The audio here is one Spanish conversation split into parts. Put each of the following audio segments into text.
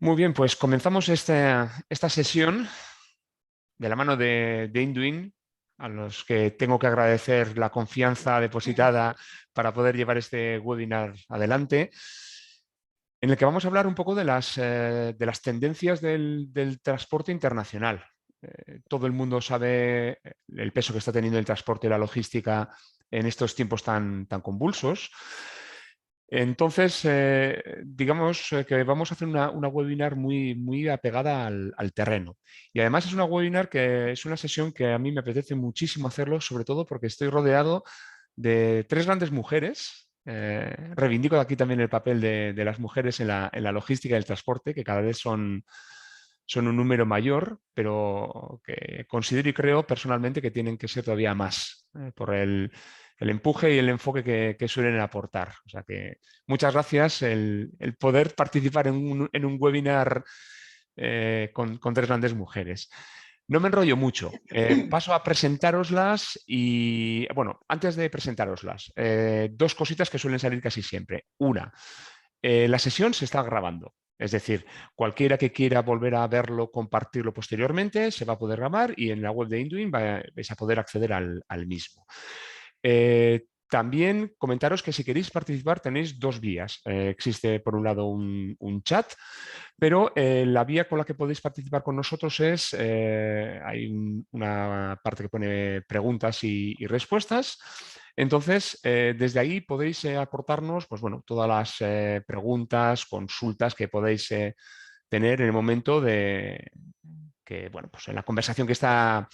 Muy bien, pues comenzamos esta sesión de la mano de Induin, a los que tengo que agradecer la confianza depositada para poder llevar este webinar adelante, en el que vamos a hablar un poco de las tendencias del transporte internacional. Todo el mundo sabe el peso que está teniendo el transporte y la logística en estos tiempos tan convulsos. Entonces, digamos que vamos a hacer una webinar muy apegada al terreno. Y además es una webinar que es una sesión que a mí me apetece muchísimo hacerlo, sobre todo porque estoy rodeado de tres grandes mujeres. Reivindico aquí también el papel de las mujeres en la logística y el transporte, que cada vez son un número mayor, pero que considero y creo personalmente que tienen que ser todavía más, por el empuje y el enfoque que suelen aportar. O sea que muchas gracias el poder participar en un webinar con tres grandes mujeres. No me enrollo mucho. Paso a presentároslas y, bueno, antes de presentároslas, dos cositas que suelen salir casi siempre. Una, la sesión se está grabando. Es decir, cualquiera que quiera volver a verlo, compartirlo posteriormente, se va a poder grabar y en la web de Induin vais a poder acceder al mismo. También comentaros que si queréis participar tenéis dos vías. Existe por un lado un chat, pero la vía con la que podéis participar con nosotros es, hay una parte que pone preguntas y respuestas. Entonces, desde ahí podéis aportarnos, pues bueno, todas las preguntas, consultas que podéis tener en el momento de que, bueno, pues en la conversación que está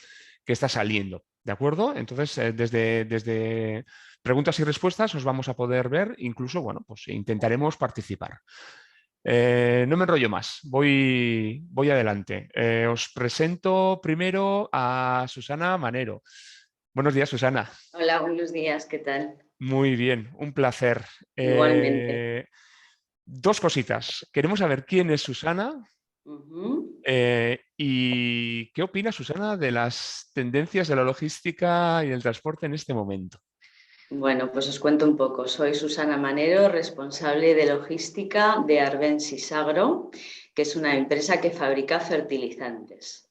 saliendo. ¿De acuerdo? Entonces, desde preguntas y respuestas os vamos a poder ver, incluso, bueno, pues intentaremos participar. No me enrollo más, voy adelante. Os presento primero a Susana Manero. Buenos días, Susana. Hola, buenos días, ¿qué tal? Muy bien, un placer. Igualmente. Dos cositas. Queremos saber quién es Susana Ujú. y qué opina Susana de las tendencias de la logística y del transporte en este momento. Bueno, pues os cuento un poco. Soy Susana Manero, responsable de logística de Arbensis Agro, que es una empresa que fabrica fertilizantes.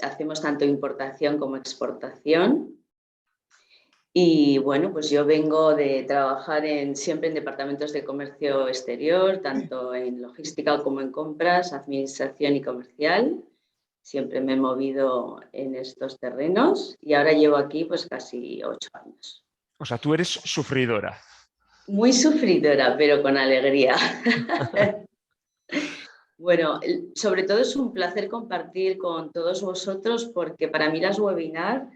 Hacemos tanto importación como exportación. Y bueno, pues yo vengo de trabajar siempre en departamentos de comercio exterior, tanto en logística como en compras, administración y comercial. Siempre me he movido en estos terrenos y ahora llevo aquí pues casi 8 años. O sea, tú eres sufridora. Muy sufridora, pero con alegría. Bueno, sobre todo es un placer compartir con todos vosotros porque para mí las webinars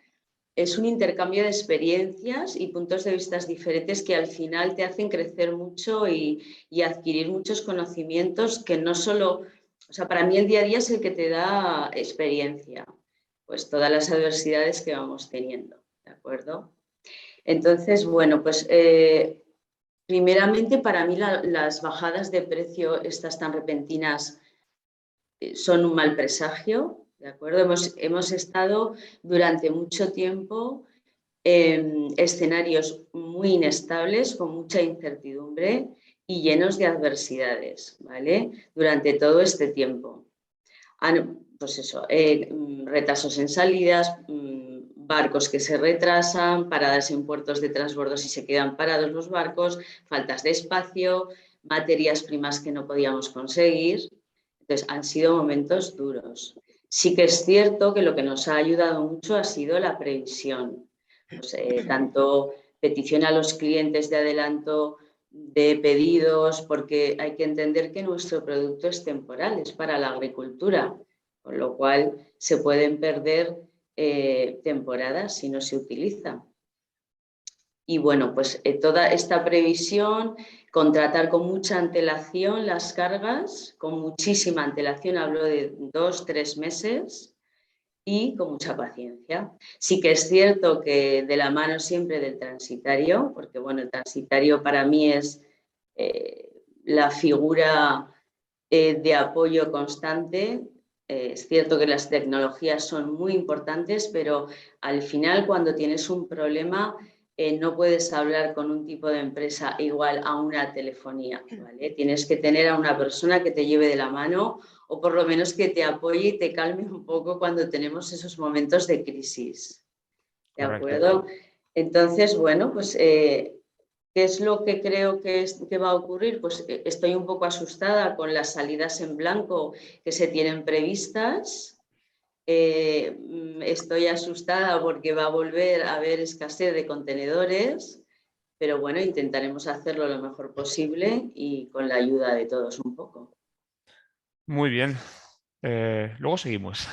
es un intercambio de experiencias y puntos de vista diferentes que al final te hacen crecer mucho y adquirir muchos conocimientos que no solo, o sea, para mí el día a día es el que te da experiencia, pues todas las adversidades que vamos teniendo, ¿de acuerdo? Entonces, bueno, pues primeramente para mí las bajadas de precio, estas tan repentinas, son un mal presagio, ¿de acuerdo? Hemos estado durante mucho tiempo escenarios muy inestables, con mucha incertidumbre y llenos de adversidades, ¿vale? Durante todo este tiempo. Pues eso, retrasos en salidas, barcos que se retrasan, paradas en puertos de transbordo y se quedan parados los barcos, faltas de espacio, materias primas que no podíamos conseguir. Entonces, han sido momentos duros. Sí que es cierto que lo que nos ha ayudado mucho ha sido la previsión. Pues, tanto petición a los clientes de adelanto de pedidos, porque hay que entender que nuestro producto es temporal, es para la agricultura, con lo cual se pueden perder temporadas si no se utiliza. Y bueno, pues toda esta previsión, contratar con mucha antelación las cargas, con muchísima antelación, hablo de 2, 3 meses, y con mucha paciencia. Sí que es cierto que de la mano siempre del transitario, porque bueno, el transitario para mí es la figura de apoyo constante. Es cierto que las tecnologías son muy importantes, pero al final cuando tienes un problema, no puedes hablar con un tipo de empresa igual a una telefonía, ¿vale? Tienes que tener a una persona que te lleve de la mano o por lo menos que te apoye y te calme un poco cuando tenemos esos momentos de crisis, ¿de Correcto. acuerdo? Entonces, bueno, pues ¿qué es lo que creo que va a ocurrir? Pues estoy un poco asustada con las salidas en blanco que se tienen previstas. Estoy asustada porque va a volver a haber escasez de contenedores, pero bueno, intentaremos hacerlo lo mejor posible y con la ayuda de todos un poco. Muy bien. Luego seguimos.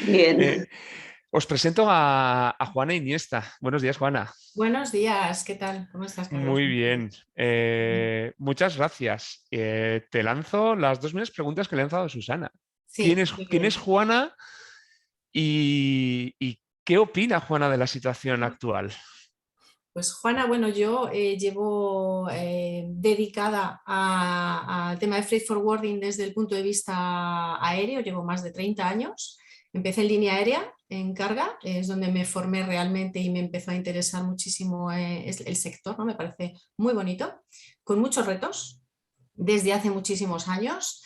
Bien. Os presento a Juana Iniesta. Buenos días, Juana. Buenos días, ¿qué tal? ¿Cómo estás, Carlos? Muy bien. Muchas gracias. Te lanzo las dos mismas preguntas que le he lanzado a Susana. Sí, muy Quién bien. es Juana y qué opina Juana de la situación actual? Pues Juana, bueno, yo llevo dedicada al tema de freight forwarding desde el punto de vista aéreo, llevo más de 30 años. Empecé en línea aérea, en carga, es donde me formé realmente y me empezó a interesar muchísimo el sector, ¿no? Me parece muy bonito, con muchos retos desde hace muchísimos años.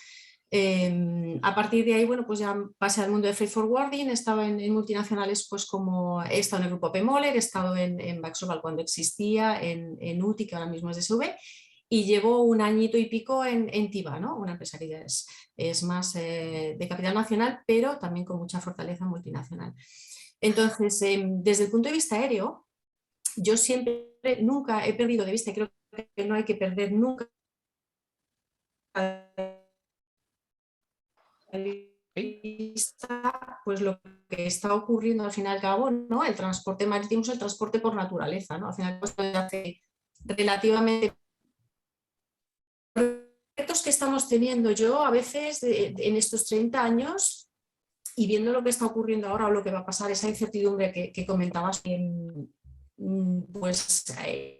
A partir de ahí, bueno, pues ya pasé al mundo de freight forwarding, he estado en multinacionales, pues como he estado en el grupo Pemoler, he estado en Baxoval cuando existía, en UTI, que ahora mismo es DSV, y llevo un añito y pico en TIBA, ¿no? Una empresa que ya es más de capital nacional, pero también con mucha fortaleza multinacional. Entonces, desde el punto de vista aéreo, yo siempre, nunca he perdido de vista, y creo que no hay que perder nunca pues lo que está ocurriendo al fin y al cabo, ¿no? El transporte marítimo es el transporte por naturaleza, ¿no? Al final, pues, hace relativamente retos que estamos teniendo yo a veces en estos 30 años y viendo lo que está ocurriendo ahora o lo que va a pasar, esa incertidumbre que comentabas, pues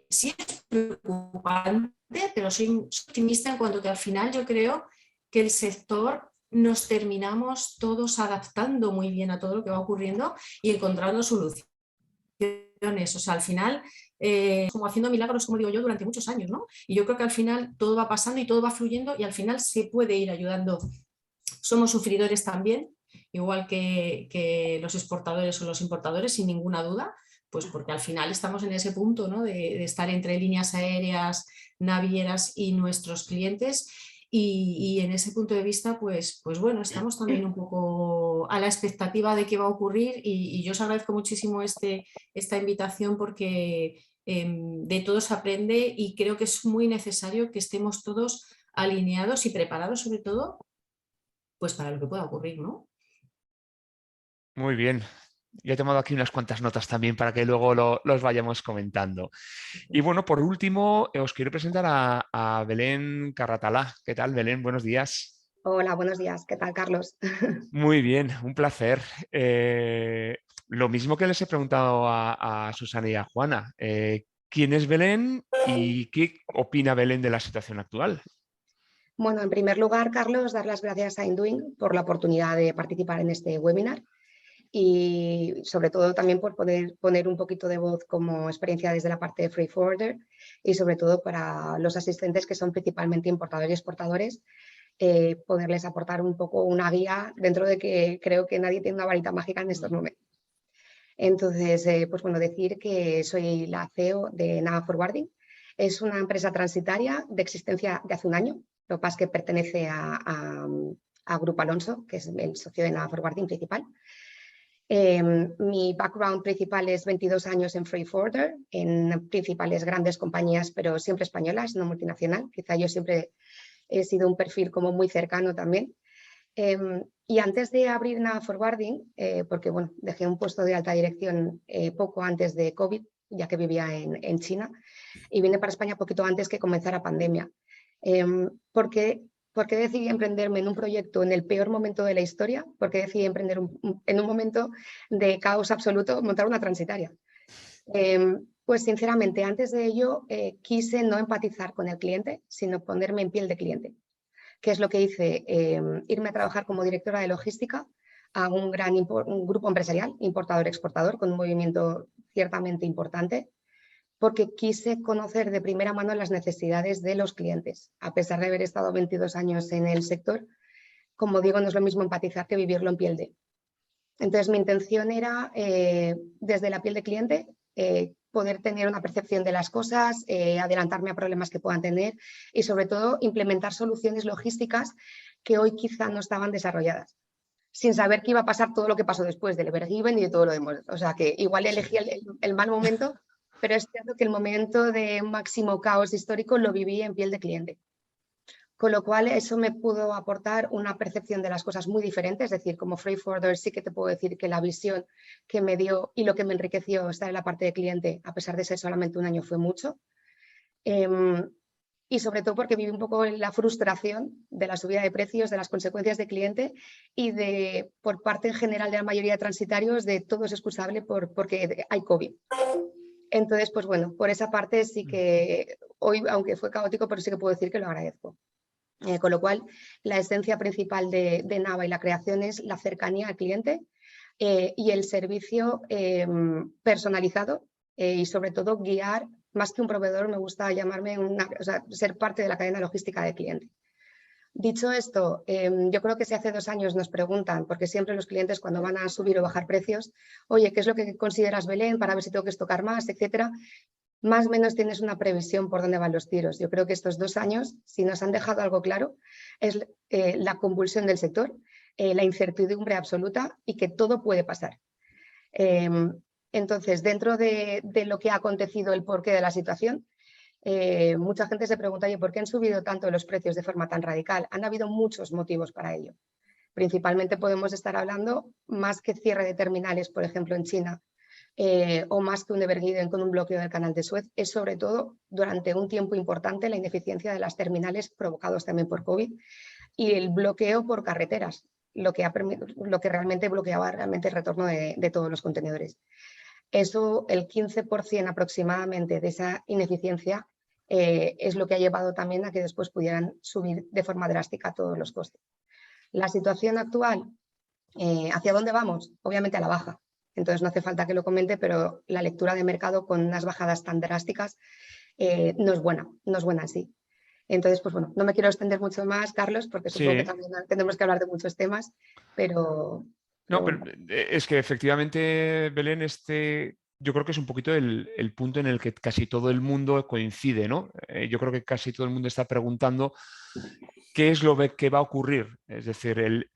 sí es preocupante, pero soy optimista en cuanto que al final yo creo que el sector nos terminamos todos adaptando muy bien a todo lo que va ocurriendo y encontrando soluciones. O sea, al final, como haciendo milagros, como digo yo, durante muchos años, ¿no? Y yo creo que al final todo va pasando y todo va fluyendo y al final se puede ir ayudando. Somos sufridores también, igual que los exportadores o los importadores, sin ninguna duda, pues porque al final estamos en ese punto, ¿no? de estar entre líneas aéreas, navieras y nuestros clientes. Y en ese punto de vista, pues bueno, estamos también un poco a la expectativa de qué va a ocurrir y yo os agradezco muchísimo esta invitación porque de todo se aprende y creo que es muy necesario que estemos todos alineados y preparados sobre todo pues para lo que pueda ocurrir, ¿no? Muy bien. Ya he tomado aquí unas cuantas notas también para que luego los vayamos comentando. Y bueno, por último, os quiero presentar a Belén Carratalá. ¿Qué tal, Belén? Buenos días. Hola, buenos días. ¿Qué tal, Carlos? Muy bien, un placer. Lo mismo que les he preguntado a Susana y a Juana. ¿Quién es Belén y qué opina Belén de la situación actual? Bueno, en primer lugar, Carlos, dar las gracias a Induing por la oportunidad de participar en este webinar y sobre todo también por poner un poquito de voz como experiencia desde la parte de Freight Forwarder y sobre todo para los asistentes que son principalmente importadores y exportadores, poderles aportar un poco una guía dentro de que creo que nadie tiene una varita mágica en estos momentos. Entonces, pues bueno, decir que soy la CEO de Naga Forwarding. Es una empresa transitaria de existencia de hace un año. Lo que pasa es que pertenece a Grupo Alonso, que es el socio de Naga Forwarding principal. Mi background principal es 22 años en Freight Forwarder, en principales grandes compañías, pero siempre españolas, no multinacional. Quizá yo siempre he sido un perfil como muy cercano también. Y antes de abrir Naga Forwarding, porque bueno, dejé un puesto de alta dirección poco antes de COVID, ya que vivía en China, y vine para España poquito antes que comenzara pandemia. Porque decidí emprenderme en un proyecto en el peor momento de la historia, porque decidí emprender en un momento de caos absoluto, montar una transitaria. Pues sinceramente, antes de ello, quise no empatizar con el cliente, sino ponerme en piel de cliente. ¿Qué es lo que hice? Irme a trabajar como directora de logística a un grupo empresarial, importador-exportador, con un movimiento ciertamente importante. porque quise conocer de primera mano las necesidades de los clientes. A pesar de haber estado 22 años en el sector, como digo, no es lo mismo empatizar que vivirlo en piel de. Entonces, mi intención era, desde la piel de cliente, poder tener una percepción de las cosas, adelantarme a problemas que puedan tener y, sobre todo, implementar soluciones logísticas que hoy quizá no estaban desarrolladas, sin saber qué iba a pasar todo lo que pasó después del Evergiven y de todo lo demás. O sea, que igual elegí el mal momento, pero es cierto que el momento de máximo caos histórico lo viví en piel de cliente. Con lo cual eso me pudo aportar una percepción de las cosas muy diferente, es decir, como freight forwarder sí que te puedo decir que la visión que me dio y lo que me enriqueció estar en la parte de cliente, a pesar de ser solamente un año, fue mucho. Y sobre todo porque viví un poco la frustración de la subida de precios, de las consecuencias de cliente y de, por parte en general de la mayoría de transitarios, de todo es excusable porque hay COVID. Entonces, pues bueno, por esa parte sí que hoy, aunque fue caótico, pero sí que puedo decir que lo agradezco. Con lo cual, la esencia principal de Nava y la creación es la cercanía al cliente y el servicio personalizado y sobre todo guiar, más que un proveedor, me gusta llamarme, ser parte de la cadena logística del cliente. Dicho esto, yo creo que si hace 2 años nos preguntan, porque siempre los clientes cuando van a subir o bajar precios, oye, ¿qué es lo que consideras, Belén, para ver si tengo que estocar más, etcétera? Más o menos tienes una previsión por dónde van los tiros. Yo creo que estos 2 años, si nos han dejado algo claro, es la convulsión del sector, la incertidumbre absoluta y que todo puede pasar. Entonces, dentro de lo que ha acontecido, el porqué de la situación, mucha gente se pregunta, oye, ¿por qué han subido tanto los precios de forma tan radical? Han habido muchos motivos para ello. Principalmente podemos estar hablando, más que cierre de terminales, por ejemplo, en China, o más que un Evergiven con un bloqueo del canal de Suez, es sobre todo durante un tiempo importante la ineficiencia de las terminales provocados también por COVID y el bloqueo por carreteras, lo que realmente bloqueaba realmente el retorno de todos los contenedores. Eso, el 15% aproximadamente de esa ineficiencia es lo que ha llevado también a que después pudieran subir de forma drástica todos los costes. La situación actual, ¿hacia dónde vamos? Obviamente a la baja. Entonces no hace falta que lo comente, pero la lectura de mercado con unas bajadas tan drásticas no es buena en sí. Entonces, pues bueno, no me quiero extender mucho más, Carlos, porque supongo que también tendremos que hablar de muchos temas, pero pero es que efectivamente, Belén, yo creo que es un poquito el punto en el que casi todo el mundo coincide, ¿no? Yo creo que casi todo el mundo está preguntando qué es lo que va a ocurrir. Es decir,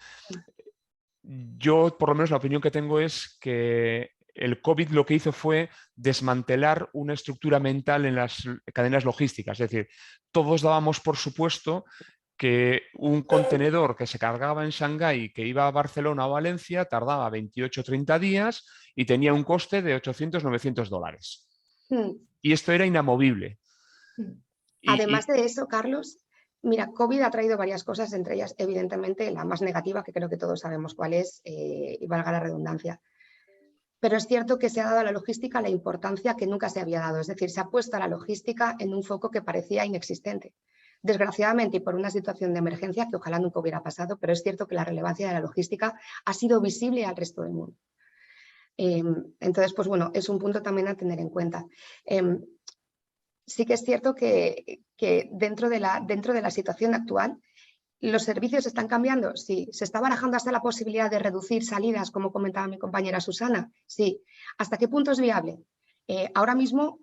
yo, por lo menos, la opinión que tengo es que el COVID lo que hizo fue desmantelar una estructura mental en las cadenas logísticas. Es decir, todos dábamos por supuesto que un contenedor que se cargaba en Shanghái, que iba a Barcelona o Valencia, tardaba 28 o 30 días y tenía un coste de 800 900 dólares. Y esto era inamovible. Además de eso, Carlos, mira, COVID ha traído varias cosas, entre ellas, evidentemente, la más negativa, que creo que todos sabemos cuál es, y valga la redundancia. Pero es cierto que se ha dado a la logística la importancia que nunca se había dado. Es decir, se ha puesto a la logística en un foco que parecía inexistente. Desgraciadamente, y por una situación de emergencia que ojalá nunca hubiera pasado, pero es cierto que la relevancia de la logística ha sido visible al resto del mundo. Entonces, pues bueno, es un punto también a tener en cuenta. Sí que es cierto que dentro de la situación actual, ¿los servicios están cambiando? Sí. ¿Se está barajando hasta la posibilidad de reducir salidas, como comentaba mi compañera Susana? Sí. ¿Hasta qué punto es viable? Ahora mismo,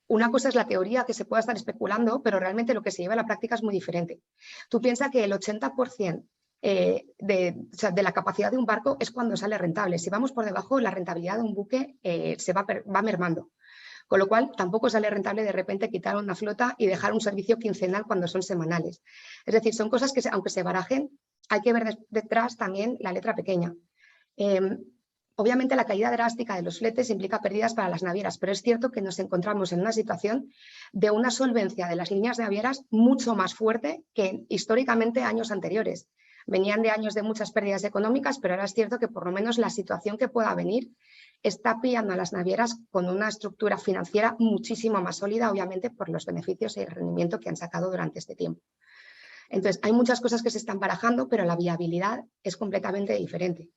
una cosa es la teoría que se pueda estar especulando, pero realmente lo que se lleva a la práctica es muy diferente. Tú piensas que el 80% de la capacidad de un barco es cuando sale rentable. Si vamos por debajo, la rentabilidad de un buque se va mermando. Con lo cual, tampoco sale rentable de repente quitar una flota y dejar un servicio quincenal cuando son semanales. Es decir, son cosas que, aunque se barajen, hay que ver detrás también la letra pequeña. Obviamente, la caída drástica de los fletes implica pérdidas para las navieras, pero es cierto que nos encontramos en una situación de una solvencia de las líneas navieras mucho más fuerte que históricamente años anteriores. Venían de años de muchas pérdidas económicas, pero ahora es cierto que por lo menos la situación que pueda venir está pillando a las navieras con una estructura financiera muchísimo más sólida, obviamente por los beneficios y el rendimiento que han sacado durante este tiempo. Entonces, hay muchas cosas que se están barajando, pero la viabilidad es completamente diferente.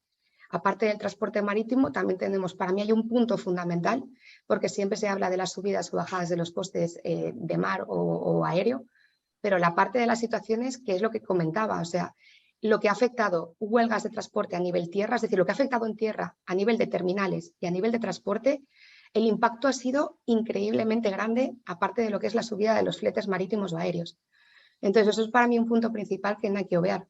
Aparte del transporte marítimo, también tenemos, para mí hay un punto fundamental, porque siempre se habla de las subidas o bajadas de los costes de mar o aéreo, pero la parte de las situaciones, que es lo que comentaba, o sea, lo que ha afectado huelgas de transporte a nivel tierra, es decir, lo que ha afectado en tierra a nivel de terminales y a nivel de transporte, el impacto ha sido increíblemente grande, aparte de lo que es la subida de los fletes marítimos o aéreos. Entonces, eso es para mí un punto principal que no hay que obviar,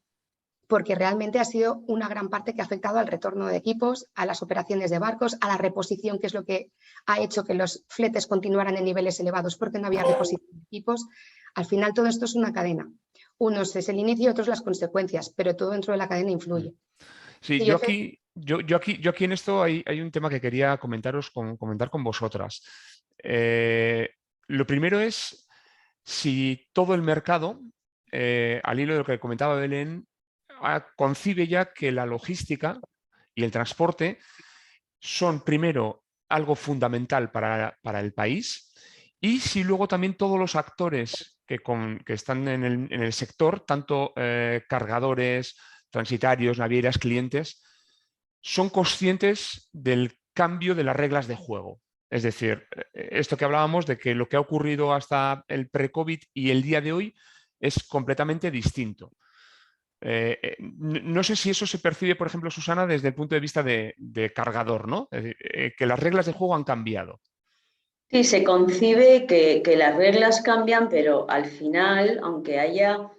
porque realmente ha sido una gran parte que ha afectado al retorno de equipos, a las operaciones de barcos, a la reposición, que es lo que ha hecho que los fletes continuaran en niveles elevados porque no había reposición de equipos. Al final todo esto es una cadena. Unos es el inicio y otros las consecuencias, pero todo dentro de la cadena influye. Sí, Sí, yo aquí en esto hay un tema que quería comentar con vosotras. Lo primero es si todo el mercado, al hilo de lo que comentaba Belén, concibe ya que la logística y el transporte son primero algo fundamental para el país, y si luego también todos los actores que están en el sector, tanto cargadores, transitarios, navieras, clientes, son conscientes del cambio de las reglas de juego. Es decir, esto que hablábamos de que lo que ha ocurrido hasta el pre-COVID y el día de hoy es completamente distinto. No sé si eso se percibe, por ejemplo, Susana, desde el punto de vista de cargador, ¿no? Es decir, que las reglas de juego han cambiado. Sí, se concibe que las reglas cambian, pero al final, aunque haya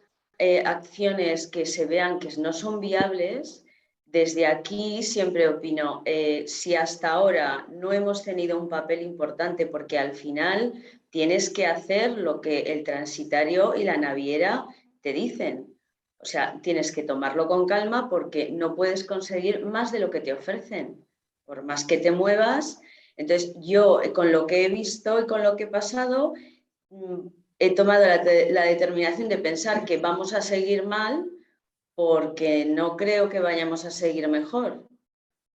acciones que se vean que no son viables, desde aquí siempre opino, si hasta ahora no hemos tenido un papel importante, porque al final tienes que hacer lo que el transitario y la naviera te dicen. O sea, tienes que tomarlo con calma porque no puedes conseguir más de lo que te ofrecen. Por más que te muevas. Entonces, yo con lo que he visto y con lo que he pasado, he tomado la determinación de pensar que vamos a seguir mal porque no creo que vayamos a seguir mejor.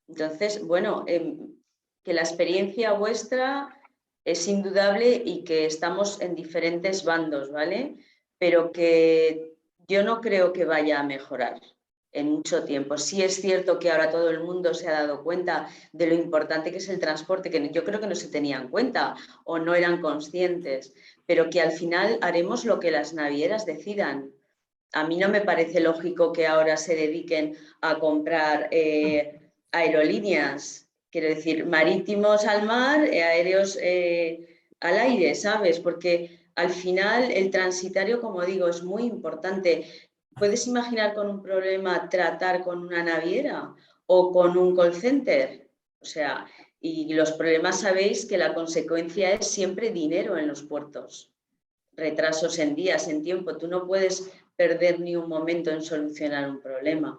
Entonces, bueno, que la experiencia vuestra es indudable y que estamos en diferentes bandos, ¿vale? Pero que yo no creo que vaya a mejorar en mucho tiempo. Sí es cierto que ahora todo el mundo se ha dado cuenta de lo importante que es el transporte, que yo creo que no se tenían en cuenta o no eran conscientes, pero que al final haremos lo que las navieras decidan. A mí no me parece lógico que ahora se dediquen a comprar aerolíneas, quiero decir, marítimos al mar, aéreos al aire, ¿sabes? Porque al final el transitario, como digo, es muy importante. ¿Puedes imaginar con un problema tratar con una naviera o con un call center? O sea, y los problemas sabéis que la consecuencia es siempre dinero en los puertos. Retrasos en días, en tiempo. Tú no puedes perder ni un momento en solucionar un problema.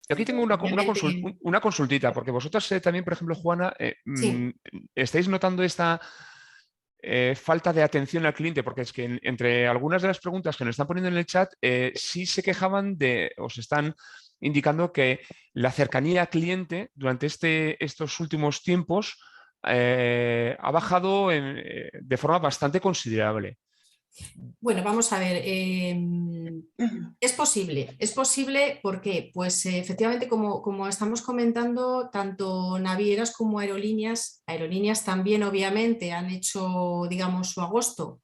Aquí tengo una consultita, porque vosotras también, por ejemplo, Juana, Sí. ¿estáis notando esta falta de atención al cliente? Porque es que entre algunas de las preguntas que nos están poniendo en el chat, sí se quejaban o se están indicando que la cercanía al cliente durante estos últimos tiempos ha bajado de forma bastante considerable. Bueno, vamos a ver, es posible porque, pues efectivamente, como estamos comentando, tanto navieras como aerolíneas también obviamente han hecho, digamos, su agosto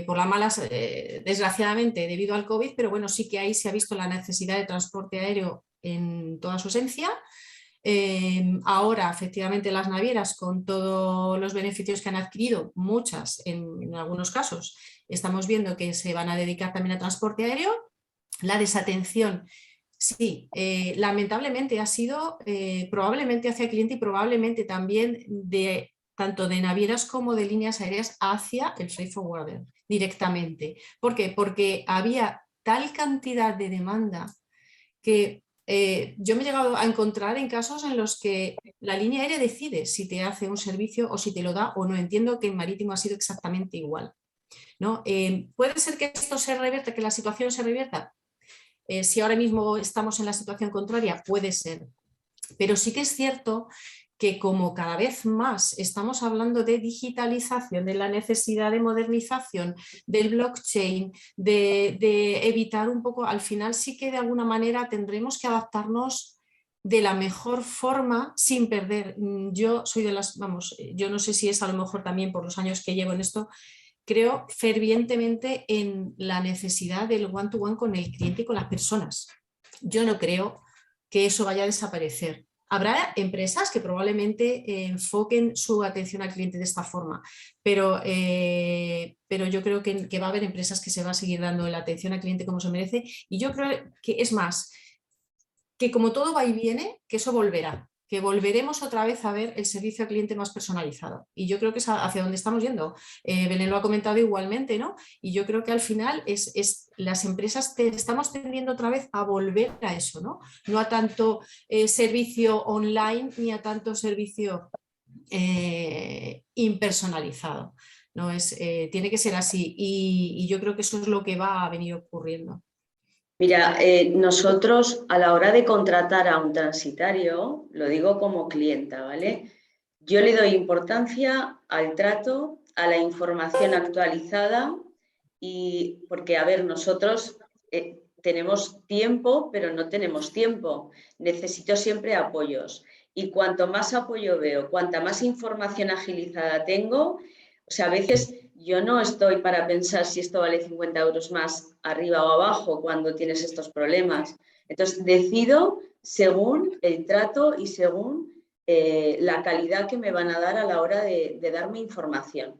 por las malas, desgraciadamente, debido al COVID, pero bueno, sí que ahí se ha visto la necesidad de transporte aéreo en toda su esencia. Ahora, efectivamente, las navieras, con todos los beneficios que han adquirido, muchas en algunos casos, estamos viendo que se van a dedicar también a transporte aéreo. La desatención, sí, lamentablemente ha sido probablemente hacia el cliente y probablemente también tanto de navieras como de líneas aéreas hacia el freight forwarder directamente. ¿Por qué? Porque había tal cantidad de demanda que yo me he llegado a encontrar en casos en los que la línea aérea decide si te hace un servicio o si te lo da o no. Entiendo que en marítimo ha sido exactamente igual, ¿no? ¿Puede ser que esto se revierta, que la situación se revierta? Si ahora mismo estamos en la situación contraria, puede ser. Pero sí que es cierto que como cada vez más estamos hablando de digitalización, de la necesidad de modernización, del blockchain, de evitar un poco, al final sí que de alguna manera tendremos que adaptarnos de la mejor forma sin perder. Yo soy de las, vamos, yo no sé si es a lo mejor también por los años que llevo en esto, creo fervientemente en la necesidad del one-to-one con el cliente y con las personas. Yo no creo que eso vaya a desaparecer. Habrá empresas que probablemente enfoquen su atención al cliente de esta forma, pero yo creo que va a haber empresas que se va a seguir dando la atención al cliente como se merece, y yo creo que es más, que como todo va y viene, que eso volverá, que volveremos otra vez a ver el servicio al cliente más personalizado. Y yo creo que es hacia donde estamos yendo. Belén lo ha comentado igualmente, ¿no? Y yo creo que al final las empresas estamos tendiendo otra vez a volver a eso, ¿no? No a tanto servicio online ni a tanto servicio impersonalizado. ¿No? Tiene que ser así, y yo creo que eso es lo que va a venir ocurriendo. Mira, nosotros a la hora de contratar a un transitario, lo digo como clienta, ¿vale? Yo le doy importancia al trato, a la información actualizada, y porque, a ver, nosotros tenemos tiempo, pero no tenemos tiempo. Necesito siempre apoyos. Y cuanto más apoyo veo, cuanta más información agilizada tengo, o sea, a veces yo no estoy para pensar si esto vale 50 euros más arriba o abajo cuando tienes estos problemas. Entonces, decido según el trato y según la calidad que me van a dar a la hora de darme información.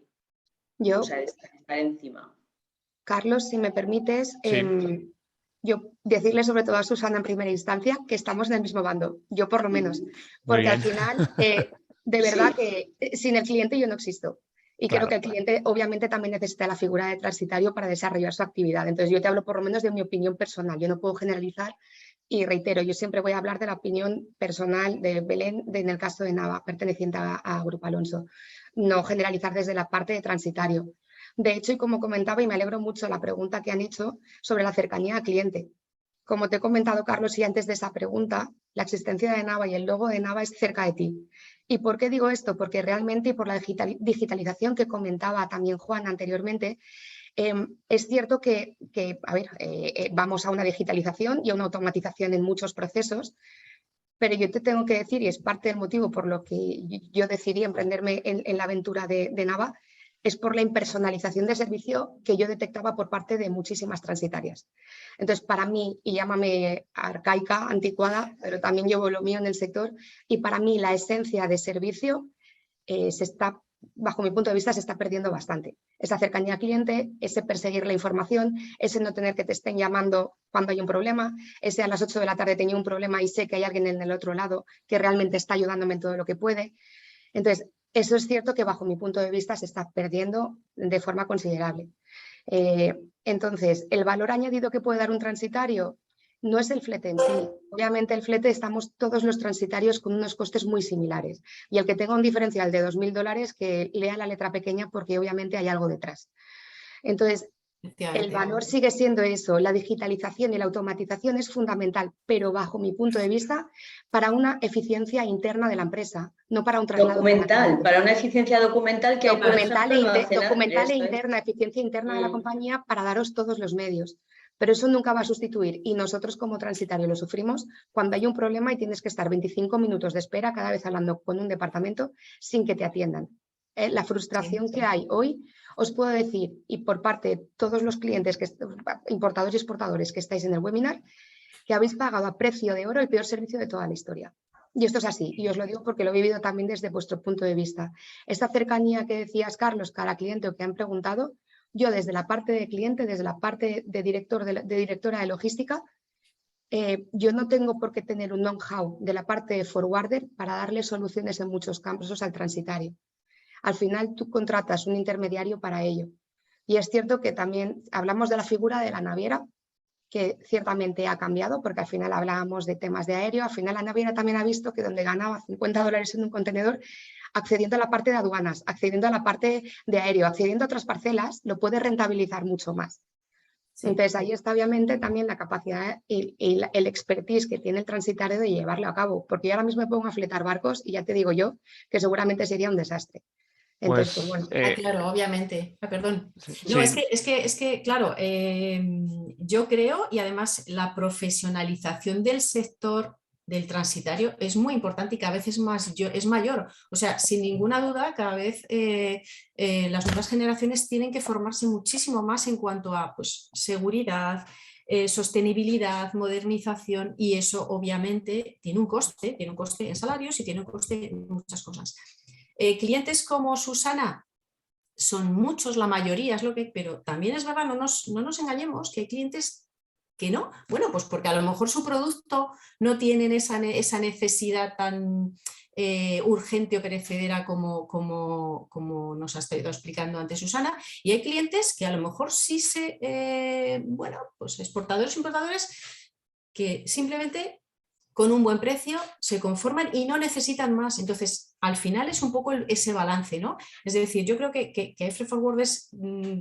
Yo, o sea, estar encima. Carlos, si me permites, Sí. yo decirle sobre todo a Susana en primera instancia que estamos en el mismo bando, yo por lo menos, porque al final, de verdad que sin el cliente yo no existo. Y Claro. creo que el cliente obviamente también necesita la figura de transitario para desarrollar su actividad. Entonces yo te hablo por lo menos de mi opinión personal, yo no puedo generalizar, y reitero, yo siempre voy a hablar de la opinión personal de Belén, en el caso de Nava, perteneciente a Grupo Alonso, no generalizar desde la parte de transitario. De hecho, y como comentaba, y me alegro mucho la pregunta que han hecho sobre la cercanía al cliente. Como te he comentado, Carlos, y antes de esa pregunta, la existencia de Nava y el logo de Nava es cerca de ti. ¿Y por qué digo esto? Porque realmente, y por la digitalización que comentaba también Juan anteriormente, es cierto que a ver, vamos a una digitalización y a una automatización en muchos procesos, pero yo te tengo que decir, y es parte del motivo por lo que yo decidí emprenderme en la aventura de Nava, es por la impersonalización de servicio que yo detectaba por parte de muchísimas transitarias. Entonces, para mí, y llámame arcaica, anticuada, pero también llevo lo mío en el sector, y para mí la esencia de servicio bajo mi punto de vista, se está perdiendo bastante. Esa cercanía al cliente, ese perseguir la información, ese no tener que te estén llamando cuando hay un problema, ese a las 8 de la tarde tenía un problema y sé que hay alguien en el otro lado que realmente está ayudándome en todo lo que puede. Entonces, eso es cierto que bajo mi punto de vista se está perdiendo de forma considerable. Entonces, el valor añadido que puede dar un transitario no es el flete en sí. Obviamente el flete estamos todos los transitarios con unos costes muy similares. Y el que tenga un diferencial de $2.000 que lea la letra pequeña porque obviamente hay algo detrás. Entonces, el valor sigue siendo eso, la digitalización y la automatización es fundamental, pero bajo mi punto de vista, para una eficiencia interna de la empresa, no para un traslado. Documental, para una eficiencia documental que documental e interna, eficiencia interna de la compañía para daros todos los medios. Pero eso nunca va a sustituir, y nosotros como transitario lo sufrimos cuando hay un problema y tienes que estar 25 minutos de espera cada vez hablando con un departamento sin que te atiendan. La frustración que hay hoy, os puedo decir, y por parte de todos los clientes, importadores y exportadores que estáis en el webinar, que habéis pagado a precio de oro el peor servicio de toda la historia. Y esto es así, y os lo digo porque lo he vivido también desde vuestro punto de vista. Esta cercanía que decías, Carlos, cada cliente o que han preguntado, yo desde la parte de cliente, desde la parte de directora de logística, yo no tengo por qué tener un know-how de la parte de forwarder para darle soluciones en muchos campos al transitario. Al final tú contratas un intermediario para ello. Y es cierto que también hablamos de la figura de la naviera, que ciertamente ha cambiado, porque al final hablábamos de temas de aéreo, al final la naviera también ha visto que donde ganaba $50 en un contenedor, accediendo a la parte de aduanas, accediendo a la parte de aéreo, accediendo a otras parcelas, lo puede rentabilizar mucho más. Sí. Entonces ahí está obviamente también la capacidad y el expertise que tiene el transitario de llevarlo a cabo, porque yo ahora mismo me pongo a fletar barcos y ya te digo yo que seguramente sería un desastre. Entonces, pues bueno. Claro, obviamente. Perdón. Sí. No, es que claro, yo creo, y además la profesionalización del sector del transitario es muy importante y cada vez es mayor. O sea, sin ninguna duda, cada vez las nuevas generaciones tienen que formarse muchísimo más en cuanto a pues, seguridad, sostenibilidad, modernización, y eso obviamente tiene un coste en salarios y tiene un coste en muchas cosas. Clientes como Susana son muchos, la mayoría es lo que, pero también es verdad, no nos engañemos, que hay clientes que no, bueno, pues porque a lo mejor su producto no tienen esa necesidad tan urgente o perecedera como nos ha estado explicando antes Susana, y hay clientes que a lo mejor sí bueno, pues exportadores e importadores que simplemente con un buen precio se conforman y no necesitan más. Entonces, al final es un poco ese balance, ¿no? Es decir, yo creo que hay freight forwarders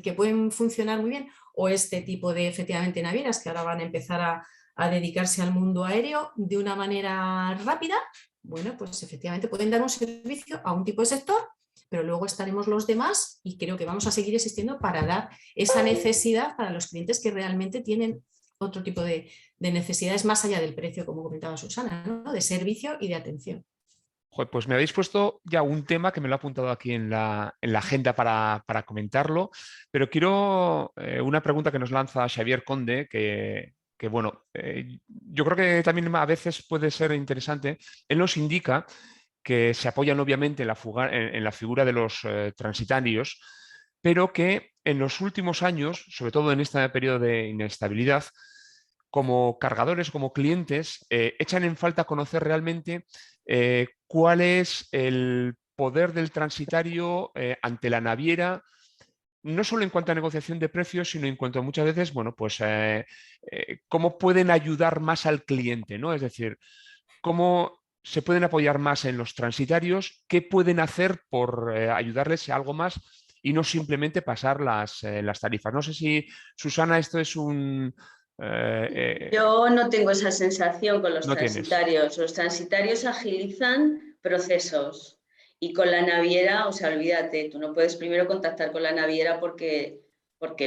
que pueden funcionar muy bien, o este tipo de, efectivamente, navieras que ahora van a empezar a dedicarse al mundo aéreo de una manera rápida. Bueno, pues efectivamente pueden dar un servicio a un tipo de sector, pero luego estaremos los demás y creo que vamos a seguir existiendo para dar esa necesidad para los clientes que realmente tienen otro tipo de necesidades más allá del precio, como comentaba Susana, ¿no? De servicio y de atención. Joder, pues me habéis puesto ya un tema que me lo he apuntado aquí en la agenda para comentarlo, pero quiero una pregunta que nos lanza Xavier Conde, que bueno, yo creo que también a veces puede ser interesante. Él nos indica que se apoyan obviamente en la figura de los transitarios, pero que en los últimos años, sobre todo en este periodo de inestabilidad, como cargadores, como clientes, echan en falta conocer realmente cuál es el poder del transitario ante la naviera, no solo en cuanto a negociación de precios, sino en cuanto a muchas veces, bueno, pues cómo pueden ayudar más al cliente, ¿no? Es decir, cómo se pueden apoyar más en los transitarios, qué pueden hacer por ayudarles a algo más y no simplemente pasar las tarifas. No sé si, Susana, esto es un... Yo no tengo esa sensación con los no tienes. transitarios. Los transitarios agilizan procesos y con la naviera, o sea, olvídate, tú no puedes primero contactar con la naviera porque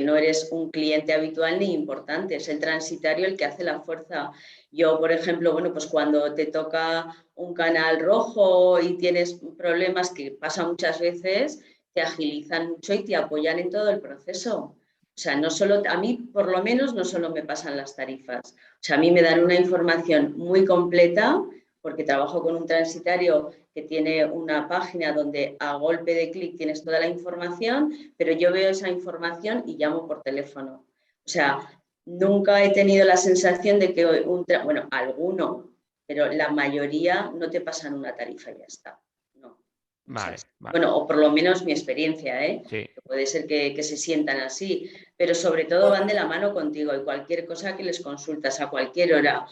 no eres un cliente habitual ni importante, es el transitario el que hace la fuerza. Yo, por ejemplo, bueno, pues cuando te toca un canal rojo y tienes problemas, que pasa muchas veces, te agilizan mucho y te apoyan en todo el proceso. O sea, no solo, a mí por lo menos no solo me pasan las tarifas, o sea, a mí me dan una información muy completa porque trabajo con un transitario que tiene una página donde a golpe de clic tienes toda la información, pero yo veo esa información y llamo por teléfono. O sea, nunca he tenido la sensación de que bueno, alguno, pero la mayoría no te pasan una tarifa y ya está. No. Vale, O sea, vale. bueno, o por lo menos mi experiencia, ¿eh? Sí. Puede ser que se sientan así, pero sobre todo van de la mano contigo y cualquier cosa que les consultas a cualquier hora.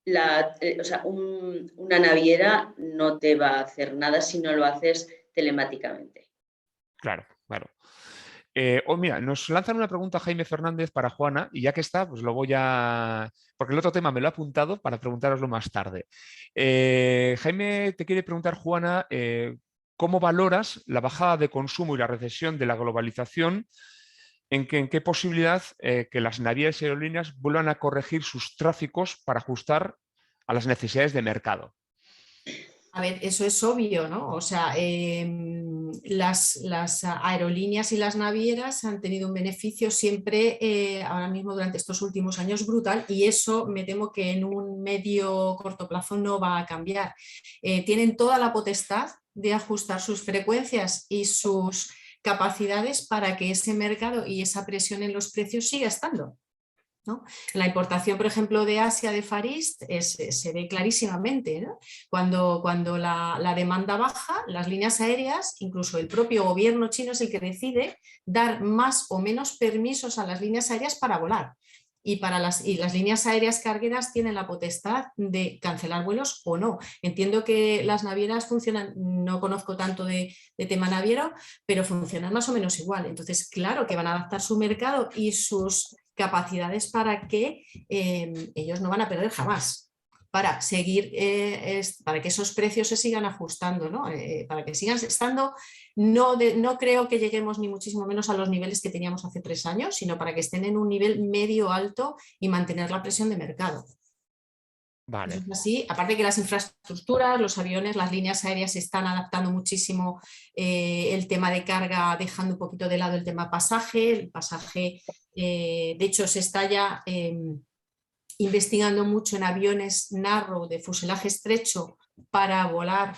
O sea, una naviera no te va a hacer nada si no lo haces telemáticamente. Claro, claro. Mira, nos lanzan una pregunta Jaime Fernández para Juana y ya que está, pues lo voy a... Porque el otro tema me lo he apuntado para preguntároslo más tarde. Jaime te quiere preguntar, Juana, ¿cómo valoras la bajada de consumo y la recesión de la globalización? ¿En qué posibilidad que las navieras y aerolíneas vuelvan a corregir sus tráficos para ajustar a las necesidades de mercado? A ver, eso es obvio, ¿no? O sea, las aerolíneas y las navieras han tenido un beneficio siempre, ahora mismo durante estos últimos años, brutal, y eso me temo que en un medio corto plazo no va a cambiar. Tienen toda la potestad de ajustar sus frecuencias y sus capacidades para que ese mercado y esa presión en los precios siga estando, ¿no? La importación, por ejemplo, de Asia de Far East se ve clarísimamente, ¿no? Cuando la demanda baja, las líneas aéreas, incluso el propio gobierno chino es el que decide dar más o menos permisos a las líneas aéreas para volar. Y las líneas aéreas cargueras tienen la potestad de cancelar vuelos o no. Entiendo que las navieras funcionan, no conozco tanto de tema naviero, pero funcionan más o menos igual. Entonces, claro que van a adaptar su mercado y sus capacidades para que ellos no van a perder jamás, para seguir, para que esos precios se sigan ajustando, ¿no? Para que sigan estando, no creo que lleguemos ni muchísimo menos a los niveles que teníamos hace 3 años, sino para que estén en un nivel medio alto y mantener la presión de mercado. Vale. Eso es así. Aparte que las infraestructuras, los aviones, las líneas aéreas se están adaptando muchísimo el tema de carga, dejando un poquito de lado el tema pasaje. El pasaje, de hecho, se está ya investigando mucho en aviones narrow de fuselaje estrecho para volar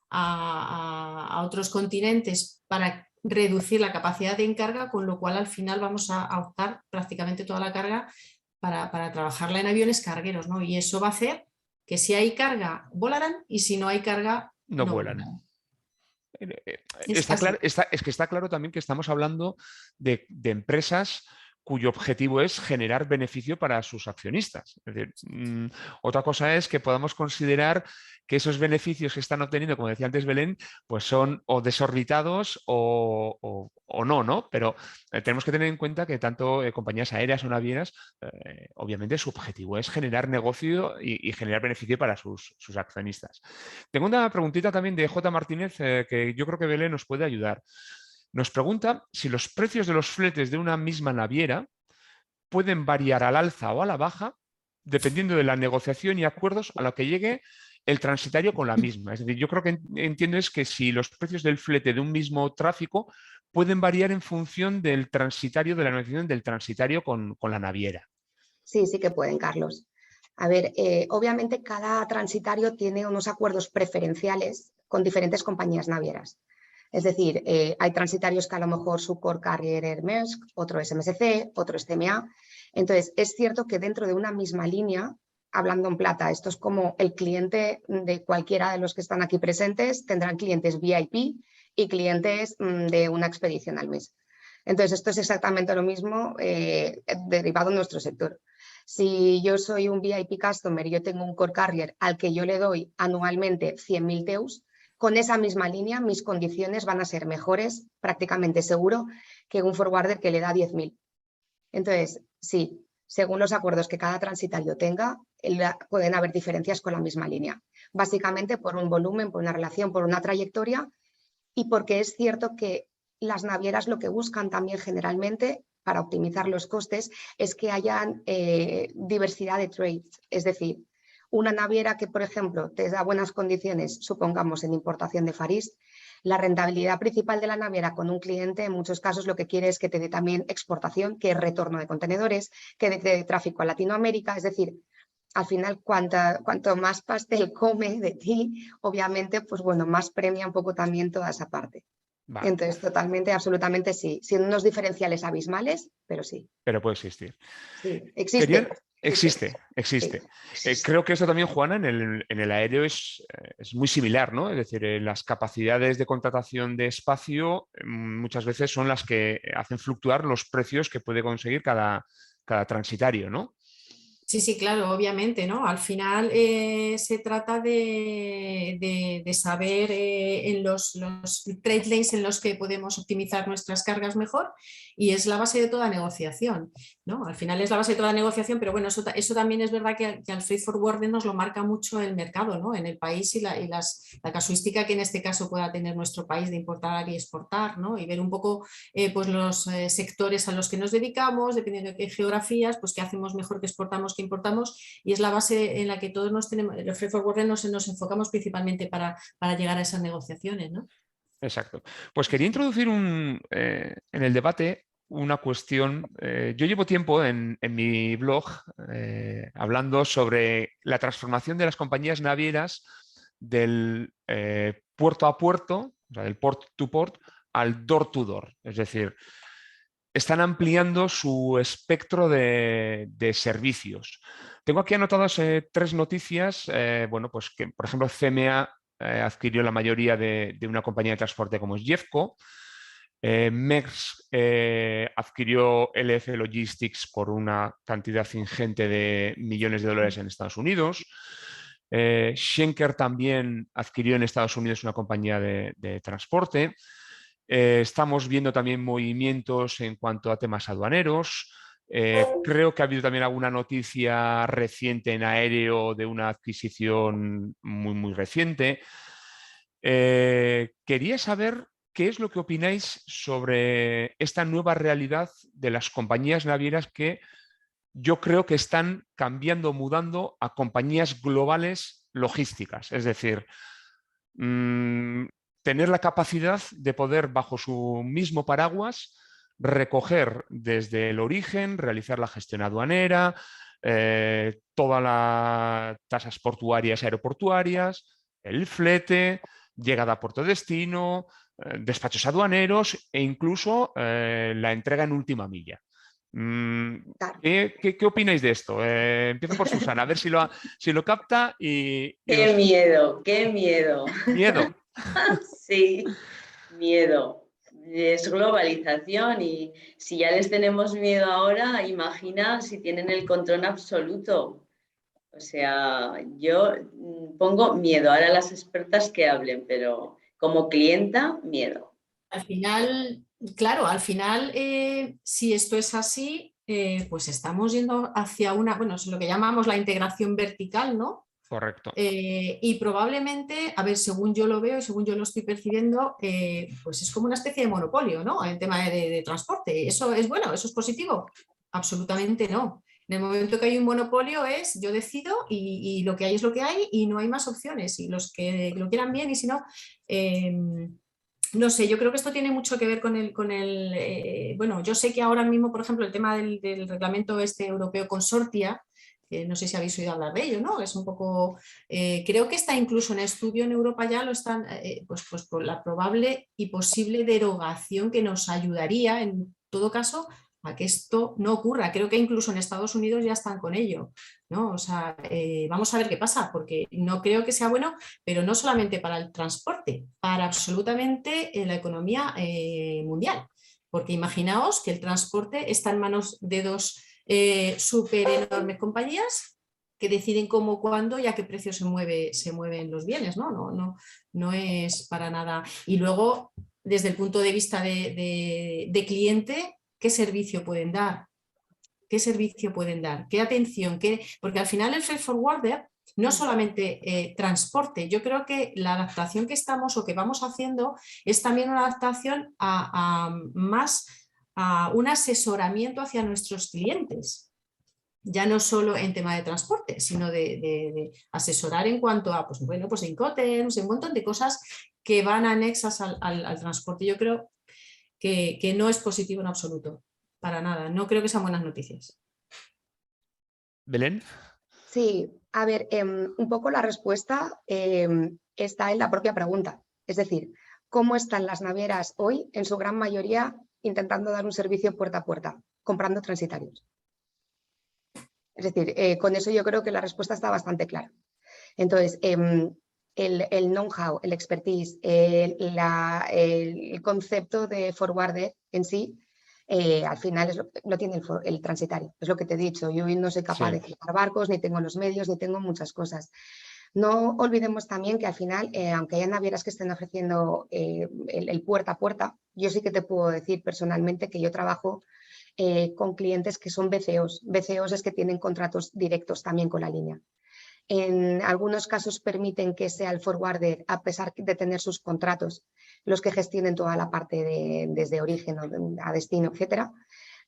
a otros continentes para reducir la capacidad de encarga, con lo cual al final vamos a optar prácticamente toda la carga para trabajarla en aviones cargueros, ¿no? Y eso va a hacer que si hay carga volarán y si no hay carga No no vuelan. volarán. Está claro, es que está claro también que estamos hablando de empresas cuyo objetivo es generar beneficio para sus accionistas. Es decir, otra cosa es que podamos considerar que esos beneficios que están obteniendo, como decía antes Belén, pues son o desorbitados o no, ¿no? Pero tenemos que tener en cuenta que tanto compañías aéreas o navieras, obviamente su objetivo es generar negocio y generar beneficio para sus accionistas. Tengo una preguntita también de J. Martínez que yo creo que Belén nos puede ayudar. Nos pregunta si los precios de los fletes de una misma naviera pueden variar al alza o a la baja dependiendo de la negociación y acuerdos a los que llegue el transitario con la misma. Es decir, yo creo que entiendo es que si los precios del flete de un mismo tráfico pueden variar en función del transitario, de la negociación del transitario con la naviera. Sí, sí que pueden, Carlos. A ver, obviamente cada transitario tiene unos acuerdos preferenciales con diferentes compañías navieras. Es decir, hay transitarios que a lo mejor su core carrier es Maersk, otro es MSC, otro es CMA. Entonces, es cierto que dentro de una misma línea, hablando en plata, esto es como el cliente de cualquiera de los que están aquí presentes, tendrán clientes VIP y clientes de una expedición al mes. Entonces, esto es exactamente lo mismo derivado en nuestro sector. Si yo soy un VIP customer y yo tengo un core carrier al que yo le doy anualmente 100.000 TEUs, con esa misma línea mis condiciones van a ser mejores, prácticamente seguro, que un forwarder que le da 10.000. Entonces, sí, según los acuerdos que cada transitario tenga, pueden haber diferencias con la misma línea. Básicamente por un volumen, por una relación, por una trayectoria y porque es cierto que las navieras lo que buscan también generalmente para optimizar los costes es que hayan diversidad de trades. Es decir, una naviera que, por ejemplo, te da buenas condiciones, supongamos en importación de Far East, la rentabilidad principal de la naviera con un cliente en muchos casos lo que quiere es que te dé también exportación, que es retorno de contenedores, que dé tráfico a Latinoamérica. Es decir, al final, cuanto más pastel come de ti, obviamente, pues bueno, más premia un poco también toda esa parte. Vale. Entonces, totalmente, absolutamente sí. Sin unos diferenciales abismales, pero sí. Pero puede existir. Sí, existe. Existe. Sí. Creo que esto también, Juana, en el aéreo es muy similar, ¿no? Es decir, las capacidades de contratación de espacio muchas veces son las que hacen fluctuar los precios que puede conseguir cada transitario, ¿no? Sí, claro, obviamente, ¿no? Al final se trata de saber en los trade lanes en los que podemos optimizar nuestras cargas mejor y es la base de toda negociación, ¿no? Al final es la base de toda negociación, pero bueno, eso también es verdad que al freight forwarder nos lo marca mucho el mercado, ¿no? En el país y la casuística que en este caso pueda tener nuestro país de importar y exportar, ¿no? Y ver un poco pues los sectores a los que nos dedicamos, dependiendo de qué geografías, pues qué hacemos mejor, que exportamos, que importamos, y es la base en la que todos los freight forwarders nos enfocamos principalmente para llegar a esas negociaciones, ¿no? Exacto. Pues quería introducir en el debate una cuestión. Yo llevo tiempo en mi blog hablando sobre la transformación de las compañías navieras del puerto a puerto, o sea, del port to port, al door to door. Es decir, están ampliando su espectro de servicios. Tengo aquí anotadas 3 noticias. Bueno, pues que, por ejemplo, CMA adquirió la mayoría de una compañía de transporte como es Jeffco. Maersk adquirió LF Logistics por una cantidad ingente de millones de dólares en Estados Unidos. Schenker también adquirió en Estados Unidos una compañía de transporte. Estamos viendo también movimientos en cuanto a temas aduaneros. Creo que ha habido también alguna noticia reciente en aéreo de una adquisición muy reciente. Quería saber qué es lo que opináis sobre esta nueva realidad de las compañías navieras que yo creo que están cambiando, mudando a compañías globales logísticas. Es decir, tener la capacidad de poder, bajo su mismo paraguas, recoger desde el origen, realizar la gestión aduanera, todas las tasas portuarias y aeroportuarias, el flete, llegada a puerto destino, despachos aduaneros e incluso la entrega en última milla. Claro. ¿Qué opináis de esto? Empiezo por Susana, a ver si lo capta y ¡Qué miedo! ¡Qué miedo! Miedo. Sí, miedo. Es globalización y si ya les tenemos miedo ahora, imagina si tienen el control absoluto. O sea, yo pongo miedo. Ahora las expertas que hablen, pero como clienta, miedo. Al final, claro, al final, si esto es así, pues estamos yendo hacia una, bueno, es lo que llamamos la integración vertical, ¿no? Correcto. Y probablemente, a ver, según yo lo veo y según yo lo estoy percibiendo, pues es como una especie de monopolio, ¿no? En tema de transporte. ¿Eso es bueno? ¿Eso es positivo? Absolutamente no. En el momento que hay un monopolio es yo decido y lo que hay es lo que hay y no hay más opciones. Y los que lo quieran bien y si no... no sé, yo creo que esto tiene mucho que ver con el bueno, yo sé que ahora mismo, por ejemplo, el tema del reglamento este europeo Consortia, no sé si habéis oído hablar de ello, ¿no? Es un poco, creo que está incluso en estudio en Europa ya lo están, pues por la probable y posible derogación que nos ayudaría en todo caso a que esto no ocurra. Creo que incluso en Estados Unidos ya están con ello, ¿no? O sea, vamos a ver qué pasa, porque no creo que sea bueno, pero no solamente para el transporte, para absolutamente la economía mundial. Porque imaginaos que el transporte está en manos de dos súper enormes compañías que deciden cómo, cuándo y a qué precio se mueven los bienes, ¿no? No es para nada. Y luego, desde el punto de vista de cliente, ¿qué servicio pueden dar? ¿Qué servicio pueden dar? ¿Qué atención? Porque al final el freight forwarder no solamente transporte, yo creo que la adaptación que estamos o que vamos haciendo es también una adaptación más a un asesoramiento hacia nuestros clientes. Ya no solo en tema de transporte, sino de asesorar en cuanto a, pues bueno, pues Incoterms, un montón de cosas que van anexas al transporte. Yo creo que no es positivo en absoluto, para nada. No creo que sean buenas noticias. ¿Belén? Sí, a ver, un poco la respuesta está en la propia pregunta. Es decir, ¿cómo están las navieras hoy, en su gran mayoría, intentando dar un servicio puerta a puerta, comprando transitarios? Es decir, con eso yo creo que la respuesta está bastante clara. Entonces, el know-how, el expertise, el concepto de forwarder en sí, al final lo tiene el transitario. Es lo que te he dicho, yo no soy capaz de fijar barcos, ni tengo los medios, ni tengo muchas cosas. No olvidemos también que al final, aunque haya navieras que estén ofreciendo el puerta a puerta, yo sí que te puedo decir personalmente que yo trabajo con clientes que son BCOs. BCOs es que tienen contratos directos también con la línea. En algunos casos permiten que sea el forwarder, a pesar de tener sus contratos, los que gestionen toda la parte desde origen a destino, etcétera.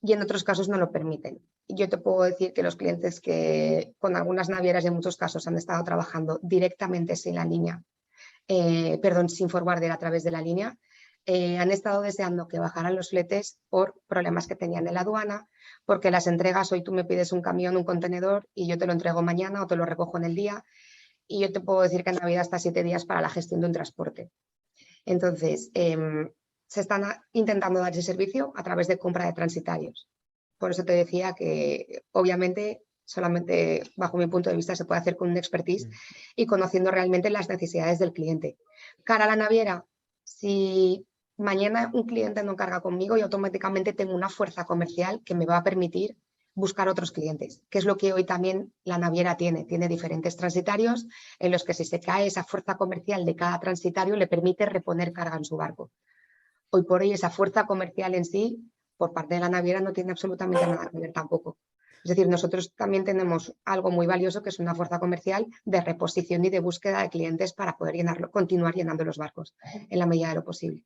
Y en otros casos no lo permiten. Yo te puedo decir que los clientes que con algunas navieras y en muchos casos han estado trabajando directamente sin la línea, sin forwarder a través de la línea, han estado deseando que bajaran los fletes por problemas que tenían en la aduana, porque las entregas, hoy tú me pides un camión, un contenedor y yo te lo entrego mañana o te lo recojo en el día y yo te puedo decir que en Navidad está 7 días para la gestión de un transporte. Entonces, se están intentando dar ese servicio a través de compra de transitarios. Por eso te decía que obviamente solamente bajo mi punto de vista se puede hacer con un expertise y conociendo realmente las necesidades del cliente. Cara a la naviera, si mañana un cliente no carga conmigo, yo automáticamente tengo una fuerza comercial que me va a permitir buscar otros clientes, que es lo que hoy también la naviera tiene. Tiene diferentes transitarios en los que si se cae esa fuerza comercial de cada transitario le permite reponer carga en su barco. Hoy por hoy esa fuerza comercial en sí, por parte de la naviera, no tiene absolutamente nada que ver tampoco. Es decir, nosotros también tenemos algo muy valioso que es una fuerza comercial de reposición y de búsqueda de clientes para poder continuar llenando los barcos en la medida de lo posible.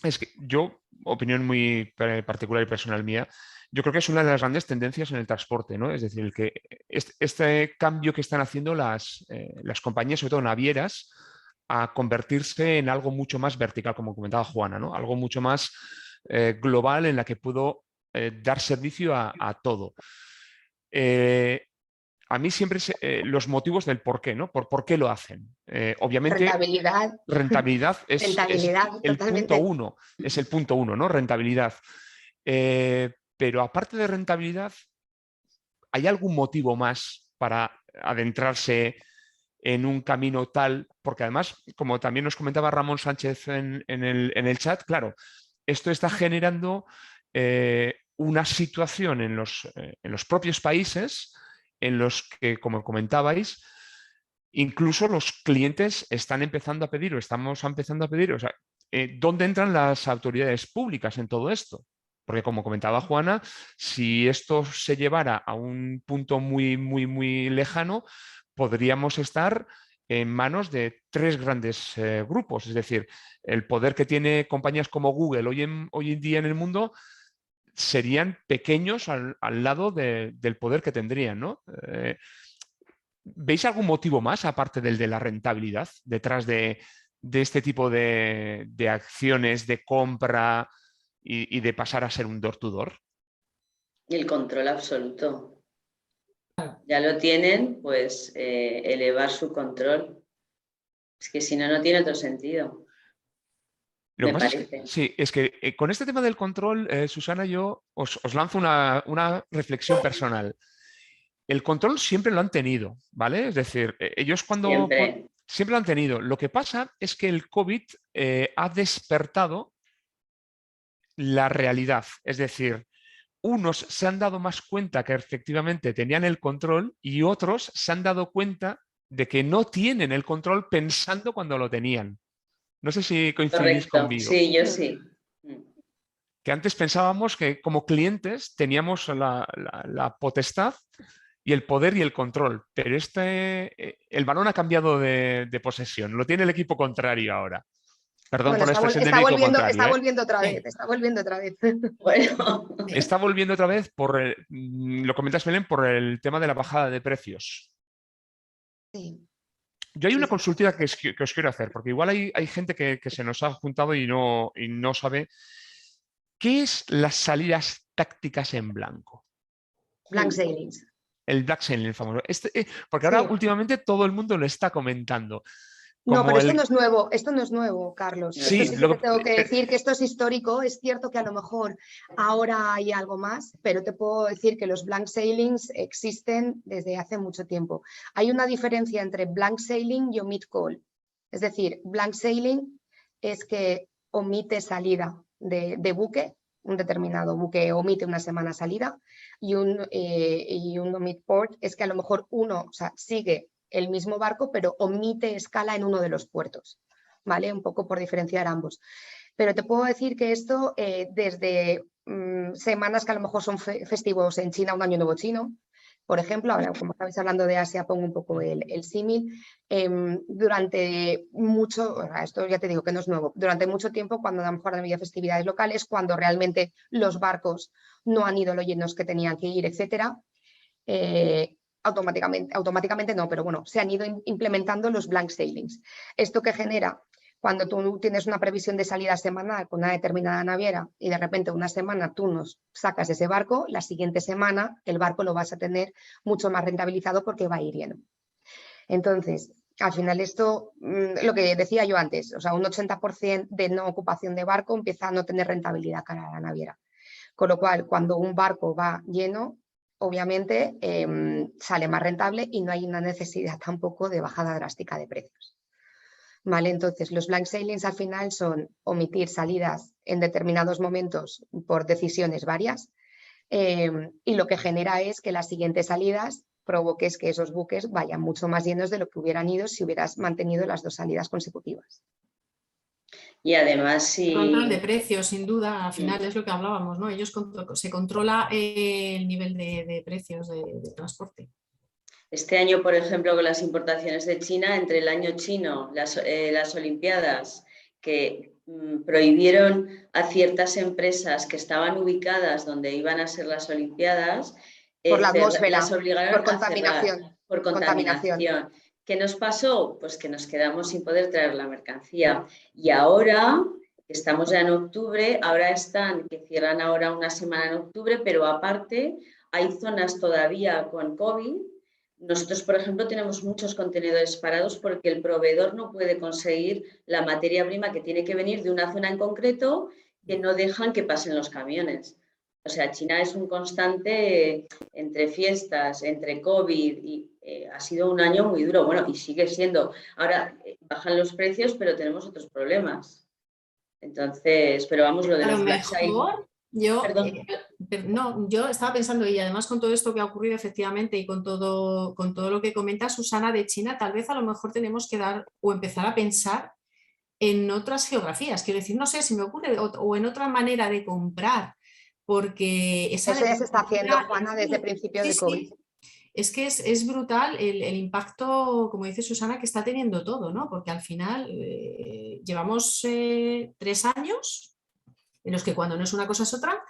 es que yo, opinión muy particular y personal mía, yo creo que es una de las grandes tendencias en el transporte, ¿no? Es decir, que este cambio que están haciendo las compañías, sobre todo navieras, a convertirse en algo mucho más vertical, como comentaba Juana, ¿no? Algo mucho más global en la que puedo dar servicio a todo. A mí siempre los motivos del por qué, ¿no? Por qué lo hacen. Obviamente, Rentabilidad, rentabilidad es rentabilidad, el punto totalmente. uno, es el punto uno, ¿no? Rentabilidad. Pero aparte de rentabilidad, ¿hay algún motivo más para adentrarse en un camino tal? Porque además, como también nos comentaba Ramón Sánchez en el chat, claro, esto está generando una situación en los propios países en los que, como comentabais, incluso los clientes están empezando a pedir o estamos empezando a pedir, o sea, ¿dónde entran las autoridades públicas en todo esto? Porque como comentaba Juana, si esto se llevara a un punto muy, muy, muy lejano, podríamos estar en manos de tres grandes grupos. Es decir, el poder que tiene compañías como Google hoy en día en el mundo serían pequeños al lado del poder que tendrían, ¿no? ¿Veis algún motivo más, aparte del de la rentabilidad, detrás de este tipo de acciones de compra y de pasar a ser un door-to-door? Y el control absoluto. Ya lo tienen, pues elevar su control. Es que si no, no tiene otro sentido, Lo que me pasa es que, parece. sí, es que con este tema del control, Susana, yo os lanzo una reflexión personal. El control siempre lo han tenido, ¿vale? Es decir, ellos Siempre. siempre lo han tenido. Lo que pasa es que el COVID ha despertado la realidad. Es decir, unos se han dado más cuenta que efectivamente tenían el control y otros se han dado cuenta de que no tienen el control pensando cuando lo tenían. No sé si coincidís Correcto. conmigo. Sí, yo sí. Que antes pensábamos que como clientes teníamos la potestad y el poder y el control, pero el balón ha cambiado de posesión, lo tiene el equipo contrario ahora. Perdón Bueno, por la expresión del está equipo volviendo, contrario, está ¿eh? volviendo otra vez, Sí. está volviendo otra vez. Bueno, Está volviendo otra vez lo comentas, Belén, por el tema de la bajada de precios. Sí, Yo hay sí, una sí. consulta que os quiero hacer, porque igual hay gente que se nos ha juntado y no sabe. ¿Qué es las salidas tácticas en blanco? Blank sailings. El Black Sail, el famoso. Porque ahora Sí. últimamente todo el mundo lo está comentando. No, pero Como esto no es nuevo, Carlos. no es Esto Sí, sí que te nuevo. tengo que decir que esto es histórico. Es cierto que a lo mejor ahora hay algo más, pero te puedo decir que los blank sailings existen desde hace mucho tiempo. Hay una diferencia entre blank sailing y omit call. Es decir, blank sailing es que omite salida de buque, un determinado buque omite una semana salida, y un omit port es que a lo mejor uno, o sea, sigue el mismo barco, pero omite escala en uno de los puertos, ¿vale? Un poco por diferenciar ambos. Pero te puedo decir que esto desde semanas que a lo mejor son festivos en China, un año nuevo chino, por ejemplo, ahora como estabais hablando de Asia, pongo un poco el símil, durante mucho, esto ya te digo que no es nuevo, durante mucho tiempo cuando a lo mejor había festividades locales, cuando realmente los barcos no han ido lo llenos que tenían que ir, etcétera, automáticamente no, pero bueno, se han ido implementando los blank sailings. ¿Esto que genera? Cuando tú tienes una previsión de salida semanal con una determinada naviera y de repente una semana tú nos sacas ese barco, la siguiente semana el barco lo vas a tener mucho más rentabilizado porque va a ir lleno. Entonces, al final esto, lo que decía yo antes, o sea, un 80% de no ocupación de barco empieza a no tener rentabilidad cara a la naviera. Con lo cual, cuando un barco va lleno, obviamente sale más rentable y no hay una necesidad tampoco de bajada drástica de precios. ¿Vale? Entonces, los blank sailings al final son omitir salidas en determinados momentos por decisiones varias y lo que genera es que las siguientes salidas provoques que esos buques vayan mucho más llenos de lo que hubieran ido si hubieras mantenido las dos salidas consecutivas. Y además, si... Control de precios, sin duda, al final es lo que hablábamos, ¿no? Ellos se controla el nivel de precios de transporte. Este año, por ejemplo, con las importaciones de China, entre el año chino, las Olimpiadas, que prohibieron a ciertas empresas que estaban ubicadas donde iban a ser las Olimpiadas, Por la atmósfera, las obligaron por a cerrar por contaminación. ¿Qué nos pasó? Pues que nos quedamos sin poder traer la mercancía. Y ahora, que estamos ya en octubre, ahora que cierran ahora una semana en octubre, pero aparte hay zonas todavía con COVID. Nosotros, por ejemplo, tenemos muchos contenedores parados porque el proveedor no puede conseguir la materia prima que tiene que venir de una zona en concreto, que no dejan que pasen los camiones. O sea, China es un constante entre fiestas, entre COVID, y ha sido un año muy duro. Bueno, y sigue siendo. Ahora bajan los precios, pero tenemos otros problemas. Entonces, pero vamos, lo de los Black Friday. Yo estaba pensando, y además con todo esto que ha ocurrido efectivamente y con todo lo que comenta Susana de China, tal vez a lo mejor tenemos que dar o empezar a pensar en otras geografías. Quiero decir, no sé, si me ocurre, o en otra manera de comprar, porque eso ya se está haciendo, Juana, desde el principio de COVID. Sí. Es que es brutal el impacto, como dice Susana, que está teniendo todo, ¿no? Porque al final llevamos 3 años en los que cuando no es una cosa es otra,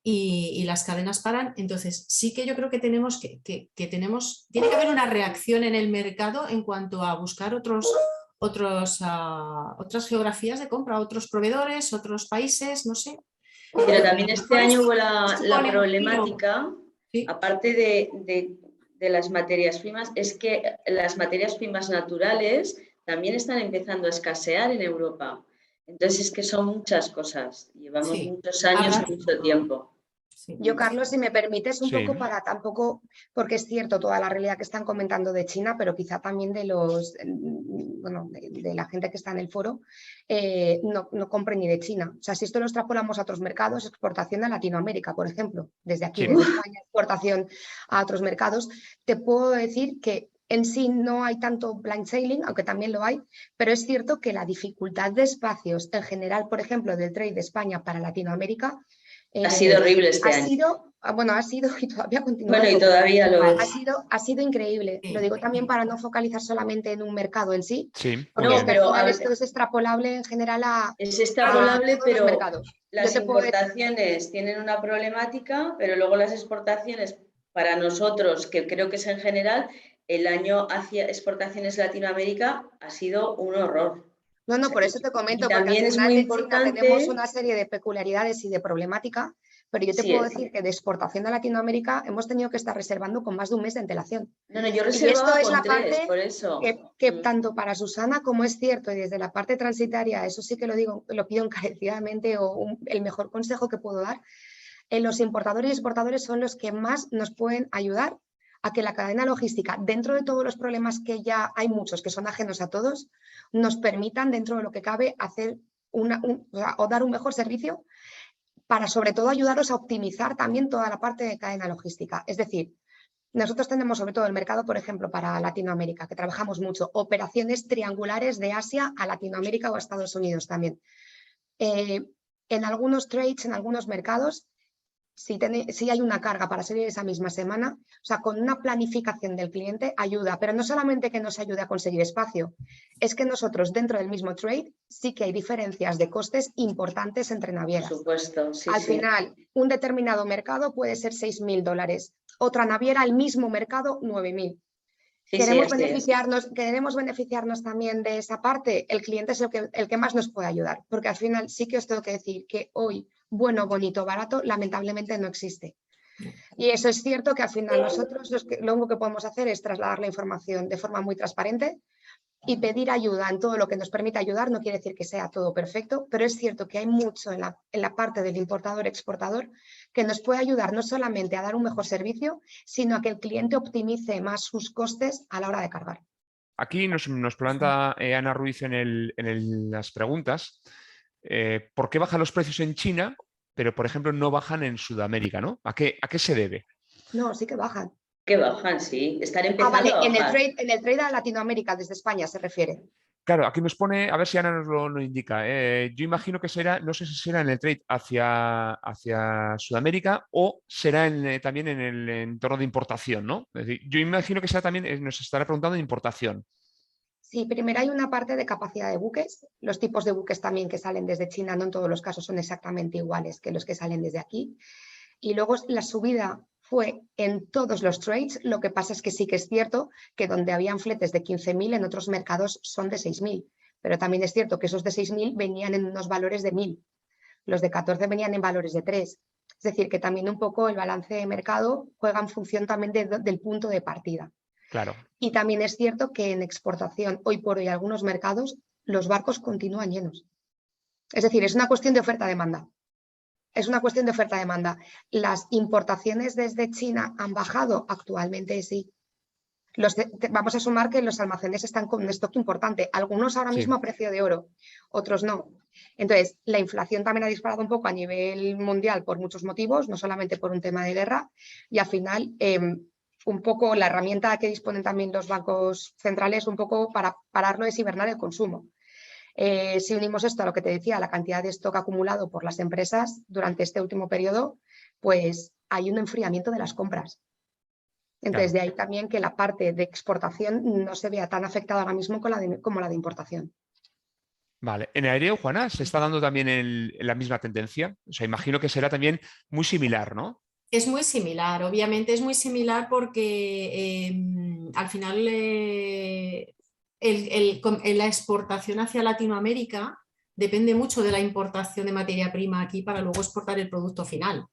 y las cadenas paran. Entonces sí que yo creo que tenemos tiene que haber una reacción en el mercado en cuanto a buscar otras geografías de compra, otros proveedores, otros países, no sé. Pero también este año hubo la problemática, ¿sí? Aparte de las materias primas, es que las materias primas naturales también están empezando a escasear en Europa. Entonces es que son muchas cosas, llevamos muchos años y mucho tiempo. Yo, Carlos, si me permites un poco para tampoco, porque es cierto toda la realidad que están comentando de China, pero quizá también de la gente que está en el foro, no compre ni de China. O sea, si esto lo extrapolamos a otros mercados, exportación a Latinoamérica, por ejemplo, desde aquí, desde España, exportación a otros mercados, te puedo decir que en sí no hay tanto blind sailing, aunque también lo hay, pero es cierto que la dificultad de espacios en general, por ejemplo, del trade de España para Latinoamérica, ha sido horrible este año. Ha sido y todavía continúa. Bueno, y todavía lo es. Ha sido increíble. Lo digo también para no focalizar solamente en un mercado en sí. No, pero esto es extrapolable en general es extrapolable, pero los mercados. Las importaciones tienen una problemática, pero luego las exportaciones, para nosotros, que creo que es en general, el año hacia exportaciones Latinoamérica ha sido un horror. No, por eso te comento, porque también al final es muy de importante. China tenemos una serie de peculiaridades y de problemática, pero yo te puedo decir que de exportación a Latinoamérica hemos tenido que estar reservando con más de un mes de antelación. No, yo reservaba y esto es la 3, parte por eso. que tanto para Susana como es cierto, y desde la parte transitaria, eso sí que lo pido encarecidamente, el mejor consejo que puedo dar, los importadores y exportadores son los que más nos pueden ayudar a que la cadena logística, dentro de todos los problemas que ya hay muchos que son ajenos a todos, nos permitan, dentro de lo que cabe, hacer o dar un mejor servicio para, sobre todo, ayudaros a optimizar también toda la parte de cadena logística. Es decir, nosotros tenemos, sobre todo el mercado, por ejemplo, para Latinoamérica, que trabajamos mucho, operaciones triangulares de Asia a Latinoamérica o a Estados Unidos también. En algunos trades, en algunos mercados, si hay una carga para salir esa misma semana, o sea, con una planificación del cliente ayuda, pero no solamente que nos ayude a conseguir espacio, es que nosotros dentro del mismo trade sí que hay diferencias de costes importantes entre navieras. Por supuesto, sí. Al final, un determinado mercado puede ser $6.000, otra naviera, el mismo mercado, 9.000. Queremos beneficiarnos también de esa parte, el cliente es el que más nos puede ayudar, porque al final sí que os tengo que decir que hoy bueno, bonito, barato, lamentablemente no existe. Y eso es cierto que al final nosotros lo único que podemos hacer es trasladar la información de forma muy transparente y pedir ayuda en todo lo que nos permita ayudar. No quiere decir que sea todo perfecto, pero es cierto que hay mucho en la parte del importador-exportador que nos puede ayudar no solamente a dar un mejor servicio, sino a que el cliente optimice más sus costes a la hora de cargar. Aquí nos planta Ana Ruiz en las preguntas. ¿Por qué bajan los precios en China, pero por ejemplo no bajan en Sudamérica, ¿no? ¿A qué se debe? No, sí que bajan. Que bajan, sí. Están empezando a bajar. En el trade a Latinoamérica desde España se refiere. Claro, aquí nos pone, a ver si Ana nos lo indica. Yo imagino que será, no sé si será en el trade hacia Sudamérica o será también en el entorno de importación, ¿no? Es decir, yo imagino que será también, nos estará preguntando de importación. Sí, primero hay una parte de capacidad de buques. Los tipos de buques también que salen desde China no en todos los casos son exactamente iguales que los que salen desde aquí. Y luego la subida fue en todos los trades. Lo que pasa es que sí que es cierto que donde habían fletes de 15.000 en otros mercados son de 6.000. Pero también es cierto que esos de 6.000 venían en unos valores de 1.000. Los de 14 venían en valores de 3. Es decir, que también un poco el balance de mercado juega en función también del punto de partida. Claro. Y también es cierto que en exportación, hoy por hoy, algunos mercados, los barcos continúan llenos. Es decir, es una cuestión de oferta-demanda. Es una cuestión de oferta-demanda. ¿Las importaciones desde China han bajado? Actualmente sí. Vamos a sumar que los almacenes están con un stock importante. Algunos ahora mismo a precio de oro, otros no. Entonces, la inflación también ha disparado un poco a nivel mundial por muchos motivos, no solamente por un tema de guerra. Y al final, un poco la herramienta que disponen también los bancos centrales, un poco para pararlo es hibernar el consumo. Si unimos esto a lo que te decía, la cantidad de stock acumulado por las empresas durante este último periodo, pues hay un enfriamiento de las compras. Entonces, de ahí también que la parte de exportación no se vea tan afectada ahora mismo como la de importación. Vale. En aéreo, Juana, ¿se está dando también la misma tendencia? O sea, imagino que será también muy similar, ¿no? Es muy similar, obviamente es muy similar porque al final la exportación hacia Latinoamérica depende mucho de la importación de materia prima aquí para luego exportar el producto final.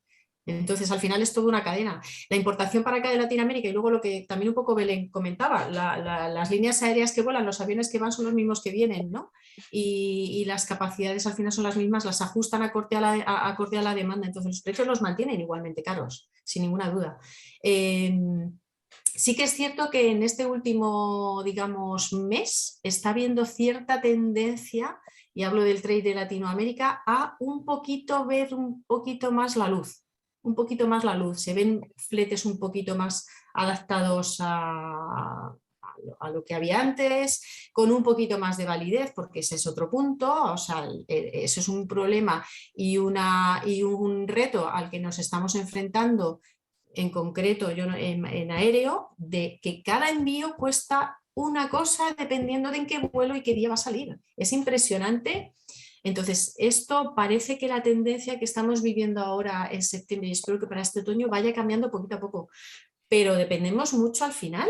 Entonces, al final es toda una cadena. La importación para acá de Latinoamérica y luego lo que también un poco Belén comentaba, las líneas aéreas que vuelan, los aviones que van son los mismos que vienen, ¿no? Y las capacidades al final son las mismas, las ajustan acorde a la demanda. Entonces, los precios los mantienen igualmente caros, sin ninguna duda. Sí que es cierto que en este último, digamos, mes está habiendo cierta tendencia, y hablo del trade de Latinoamérica, a ver un poquito más la luz. Un poquito más la luz, se ven fletes un poquito más adaptados a lo que había antes, con un poquito más de validez, porque ese es otro punto, o sea, eso es un problema y un reto al que nos estamos enfrentando, en concreto yo en aéreo, de que cada envío cuesta una cosa dependiendo de en qué vuelo y qué día va a salir. Es impresionante. Entonces, esto parece que la tendencia que estamos viviendo ahora en septiembre, y espero que para este otoño vaya cambiando poquito a poco, pero dependemos mucho al final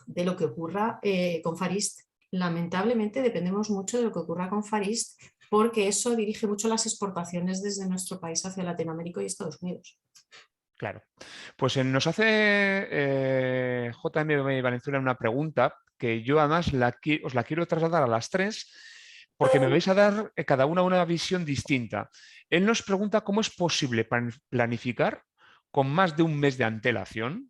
de lo que ocurra con Far East. Lamentablemente dependemos mucho de lo que ocurra con Far East, porque eso dirige mucho las exportaciones desde nuestro país hacia Latinoamérica y Estados Unidos. Claro. Pues nos hace JM Valenzuela una pregunta que yo además os la quiero trasladar a las tres, porque me vais a dar cada una visión distinta. Él nos pregunta cómo es posible planificar con más de un mes de antelación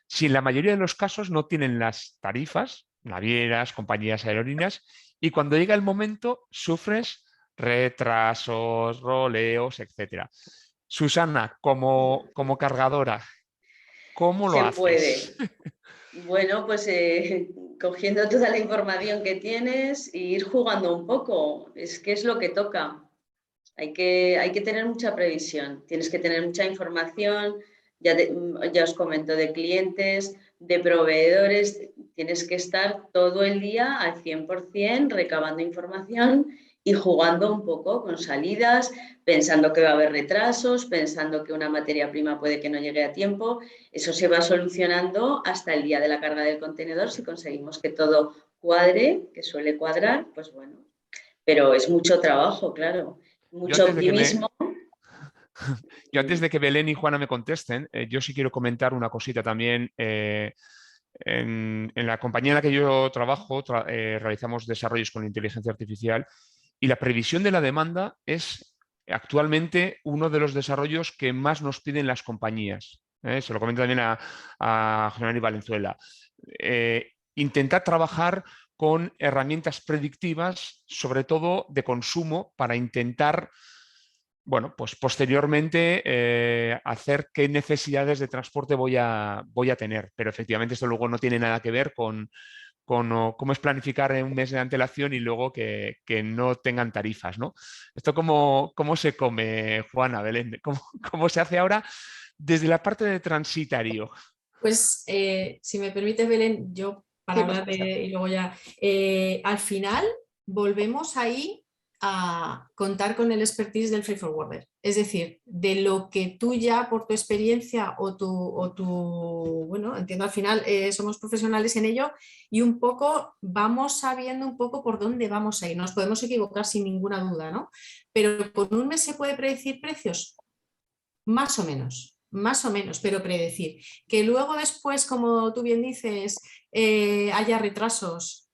si en la mayoría de los casos no tienen las tarifas, navieras, compañías aerolíneas, y cuando llega el momento sufres retrasos, roleos, etc. Susana, como cargadora, ¿cómo lo Se haces? puede. Bueno, pues cogiendo toda la información que tienes e ir jugando un poco, es que es lo que toca. Hay que tener mucha previsión, tienes que tener mucha información, ya os comento, de clientes, de proveedores, tienes que estar todo el día al 100% recabando información y jugando un poco con salidas, pensando que va a haber retrasos, pensando que una materia prima puede que no llegue a tiempo. Eso se va solucionando hasta el día de la carga del contenedor, si conseguimos que todo cuadre, que suele cuadrar, pues bueno. Pero es mucho trabajo, claro, Yo mucho antes de que optimismo. Yo antes de que Belén y Juana me contesten, yo sí quiero comentar una cosita también. En la compañía en la que yo trabajo, realizamos desarrollos con inteligencia artificial y la previsión de la demanda es actualmente uno de los desarrollos que más nos piden las compañías. Se lo comento también a José Manuel Valenzuela. Intentar trabajar con herramientas predictivas, sobre todo de consumo, para intentar, bueno, pues posteriormente hacer qué necesidades de transporte voy a tener. Pero efectivamente esto luego no tiene nada que ver con cómo es planificar en un mes de antelación y luego que no tengan tarifas, ¿no? Esto cómo se come, Juana, Belén, cómo se hace ahora desde la parte de transitario. Pues si me permite, Belén, yo para Sí, por hablar supuesto. y luego ya. Al final volvemos ahí a contar con el expertise del free forwarder. Es decir, de lo que tú ya por tu experiencia bueno, entiendo al final somos profesionales en ello y un poco vamos sabiendo un poco por dónde vamos a ir. Nos podemos equivocar sin ninguna duda, ¿no? Pero ¿con un mes se puede predecir precios? Más o menos, pero predecir. Que luego después, como tú bien dices, haya retrasos,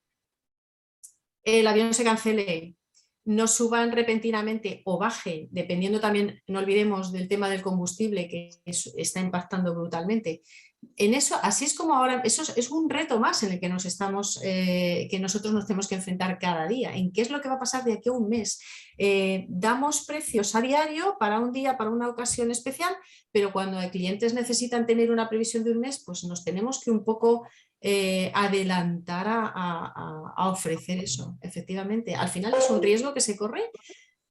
el avión se cancele, no suban repentinamente o bajen, dependiendo también, no olvidemos del tema del combustible que está impactando brutalmente. En eso, así es como ahora, eso es un reto más en el que nos estamos, que nosotros nos tenemos que enfrentar cada día. ¿En qué es lo que va a pasar de aquí a un mes? Damos precios a diario para un día, para una ocasión especial, pero cuando hay clientes necesitan tener una previsión de un mes, pues nos tenemos que un poco adelantar a ofrecer eso, efectivamente. Al final es un riesgo que se corre,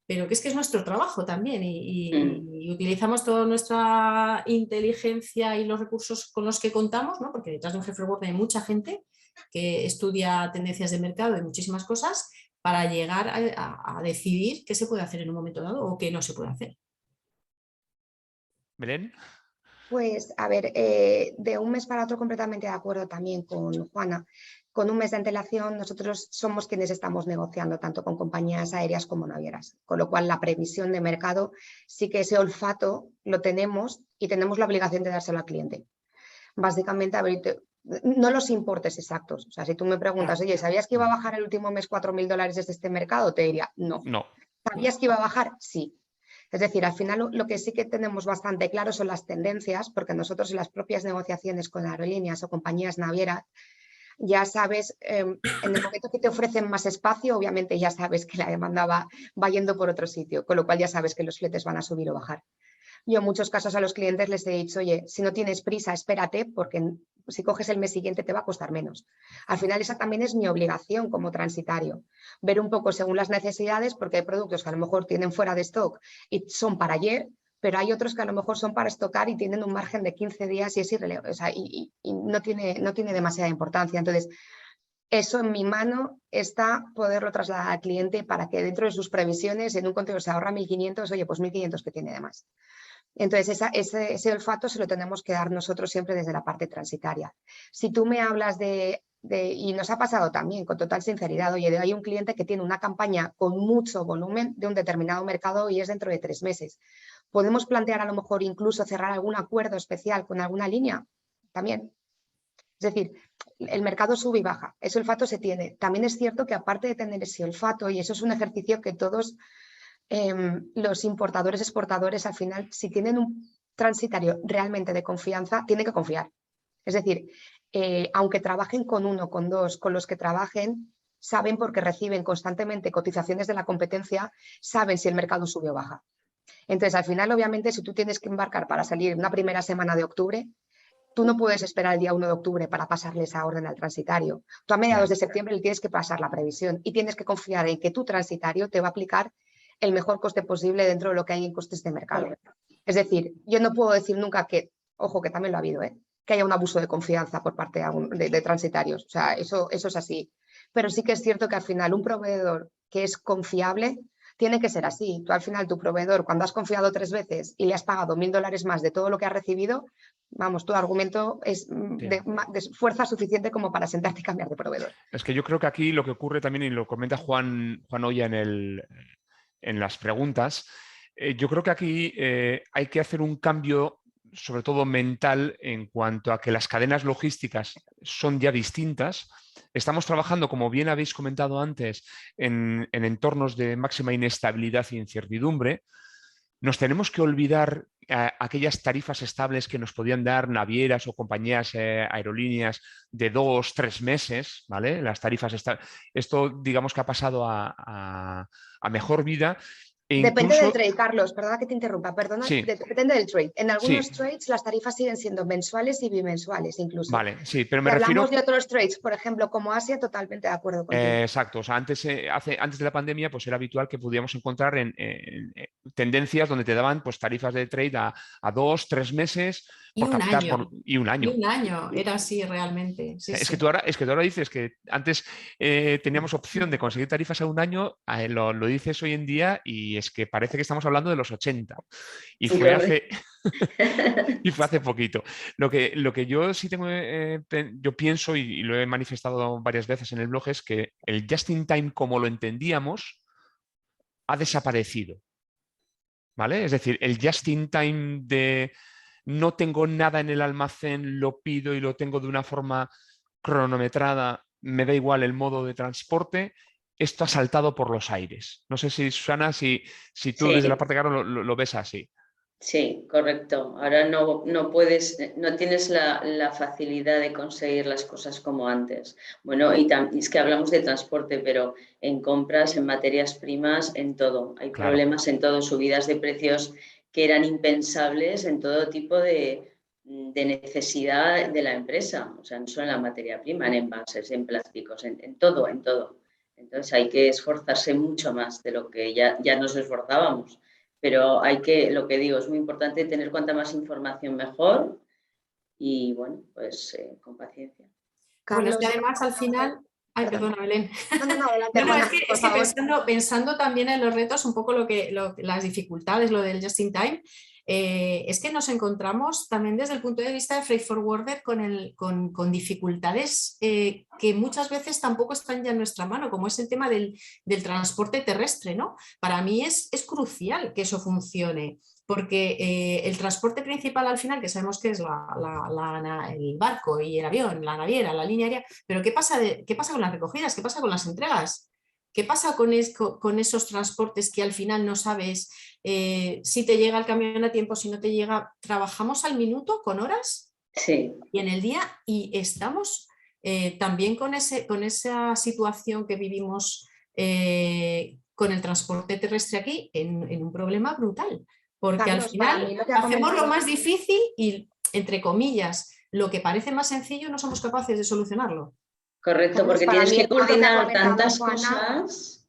pero que es nuestro trabajo también y utilizamos toda nuestra inteligencia y los recursos con los que contamos, ¿no? Porque detrás de un jefe forward hay mucha gente que estudia tendencias de mercado y muchísimas cosas para llegar a decidir qué se puede hacer en un momento dado o qué no se puede hacer. Belén. Pues, a ver, de un mes para otro completamente de acuerdo también con Juana. Con un mes de antelación nosotros somos quienes estamos negociando tanto con compañías aéreas como navieras, con lo cual la previsión de mercado sí que ese olfato lo tenemos y tenemos la obligación de dárselo al cliente. Básicamente, a ver, no los importes exactos. O sea, si tú me preguntas, oye, ¿sabías que iba a bajar el último mes $4.000 desde este mercado? Te diría, no. No. ¿Sabías que iba a bajar? Sí. Es decir, al final lo que sí que tenemos bastante claro son las tendencias, porque nosotros en las propias negociaciones con aerolíneas o compañías navieras, ya sabes, en el momento que te ofrecen más espacio, obviamente ya sabes que la demanda va yendo por otro sitio, con lo cual ya sabes que los fletes van a subir o bajar. Yo en muchos casos a los clientes les he dicho, oye, si no tienes prisa, espérate, porque si coges el mes siguiente te va a costar menos. Al final esa también es mi obligación como transitario, ver un poco según las necesidades, porque hay productos que a lo mejor tienen fuera de stock y son para ayer, pero hay otros que a lo mejor son para estocar y tienen un margen de 15 días y es irrelevante, o sea, y no tiene demasiada importancia. Entonces, eso en mi mano está poderlo trasladar al cliente para que dentro de sus previsiones en un contenedor se ahorra 1.500, oye, pues 1.500 que tiene de más. Entonces, ese olfato se lo tenemos que dar nosotros siempre desde la parte transitaria. Si tú me hablas y nos ha pasado también, con total sinceridad, oye, hay un cliente que tiene una campaña con mucho volumen de un determinado mercado y es dentro de 3 meses. ¿Podemos plantear a lo mejor incluso cerrar algún acuerdo especial con alguna línea? También. Es decir, el mercado sube y baja, ese olfato se tiene. También es cierto que aparte de tener ese olfato, y eso es un ejercicio que todos los importadores, exportadores, al final, si tienen un transitario realmente de confianza, tienen que confiar. Es decir, aunque trabajen con uno, con dos, con los que trabajen, saben porque reciben constantemente cotizaciones de la competencia, saben si el mercado sube o baja. Entonces, al final, obviamente, si tú tienes que embarcar para salir una primera semana de octubre, tú no puedes esperar el día 1 de octubre para pasarle esa orden al transitario. Tú a mediados de septiembre le tienes que pasar la previsión y tienes que confiar en que tu transitario te va a aplicar el mejor coste posible dentro de lo que hay en costes de mercado. Es decir, yo no puedo decir nunca que, ojo, que también lo ha habido, que haya un abuso de confianza por parte de transitarios. O sea, eso es así. Pero sí que es cierto que al final un proveedor que es confiable tiene que ser así. Tú al final, tu proveedor, cuando has confiado 3 veces y le has pagado $1.000 más de todo lo que has recibido, vamos, tu argumento es de fuerza suficiente como para sentarte y cambiar de proveedor. Es que yo creo que aquí lo que ocurre también, y lo comenta Juan Oya en las preguntas, yo creo que aquí hay que hacer un cambio, sobre todo mental, en cuanto a que las cadenas logísticas son ya distintas. Estamos trabajando, como bien habéis comentado antes, en entornos de máxima inestabilidad e incertidumbre. Nos tenemos que olvidar aquellas tarifas estables que nos podían dar navieras o compañías aerolíneas de 2, 3 meses, ¿vale? Las tarifas estables. Esto, digamos que ha pasado a mejor vida. Depende del trade, Carlos, perdona que te interrumpa, Sí, depende del trade. En algunos sí, trades las tarifas siguen siendo mensuales y bimensuales incluso. vale, sí, pero Si me refiero... hablamos de otros trades, por ejemplo, como Asia, totalmente de acuerdo contigo. Exacto, o sea, antes de la pandemia pues era habitual que pudiéramos encontrar en tendencias donde te daban pues, tarifas de trade a 2, 3 meses Y un captar año. y un año. Y un año, era así realmente. Sí, Es sí. que tú ahora dices que antes teníamos opción de conseguir tarifas a un año, lo dices hoy en día y es que parece que estamos hablando de los 80 y Sí, fue correcto. hace, y fue hace poquito. Lo que yo sí tengo, yo pienso y lo he manifestado varias veces en el blog es que el just in time como lo entendíamos ha desaparecido, ¿vale? Es decir, el just in time de no tengo nada en el almacén, lo pido y lo tengo de una forma cronometrada, me da igual el modo de transporte, esto ha saltado por los aires. No sé si, Susana, si tú Sí, desde la parte de Caro lo ves así. sí, correcto. Ahora no puedes, no tienes la facilidad de conseguir las cosas como antes. Bueno, es que hablamos de transporte, pero en compras, en materias primas, en todo. Hay Claro, problemas en todo, subidas de precios que eran impensables en todo tipo de necesidad de la empresa. O sea, no solo en la materia prima, en envases, en plásticos, en todo, en todo. Entonces hay que esforzarse mucho más de lo que ya nos esforzábamos. Pero lo que digo, es muy importante tener cuanta más información mejor y bueno, pues con paciencia. Bueno, es que Carlos, además al final... Ay, perdona. perdona, Belén. No, no, no, adelante, No, no, Juana, por es que favor. pensando también en los retos, un poco las dificultades, lo del just in time, es que nos encontramos también desde el punto de vista de freight forwarder con dificultades que muchas veces tampoco están ya en nuestra mano, como es el tema del transporte terrestre, ¿no? Para mí es crucial que eso funcione, porque el transporte principal al final, que sabemos que es el barco y el avión, la naviera, la línea aérea, pero ¿qué pasa con las recogidas? ¿Qué pasa con las entregas? ¿Qué pasa con esos transportes que al final no sabes si te llega el camión a tiempo, si no te llega? Trabajamos al minuto, con horas Sí, y en el día y estamos también con esa situación que vivimos con el transporte terrestre aquí en un problema brutal, porque al Carlos, para final mí lo que ha hacemos lo comentado, más difícil y, entre comillas, lo que parece más sencillo no somos capaces de solucionarlo. correcto, Carlos, porque para tienes mí que el punto que ha coordinar comentado tantas Juana, cosas,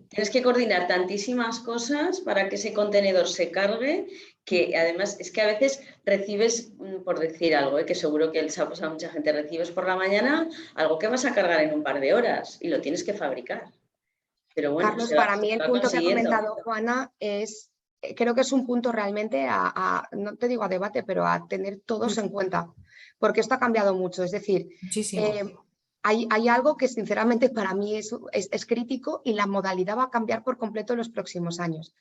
tienes que coordinar tantísimas cosas para que ese contenedor se cargue, que además es que a veces recibes, por decir algo, que seguro que les ha pasado a mucha gente, recibes por la mañana algo que vas a cargar en un par de horas y lo tienes que fabricar. Pero bueno, Carlos, para mí se el va punto que ha consiguiendo. comentado Juana es, creo que es un punto realmente no te digo a debate, pero a tener todos en cuenta, porque esto ha cambiado mucho. Es decir, Muchísimo. hay algo que sinceramente para mí es crítico y la modalidad va a cambiar por completo en los próximos años.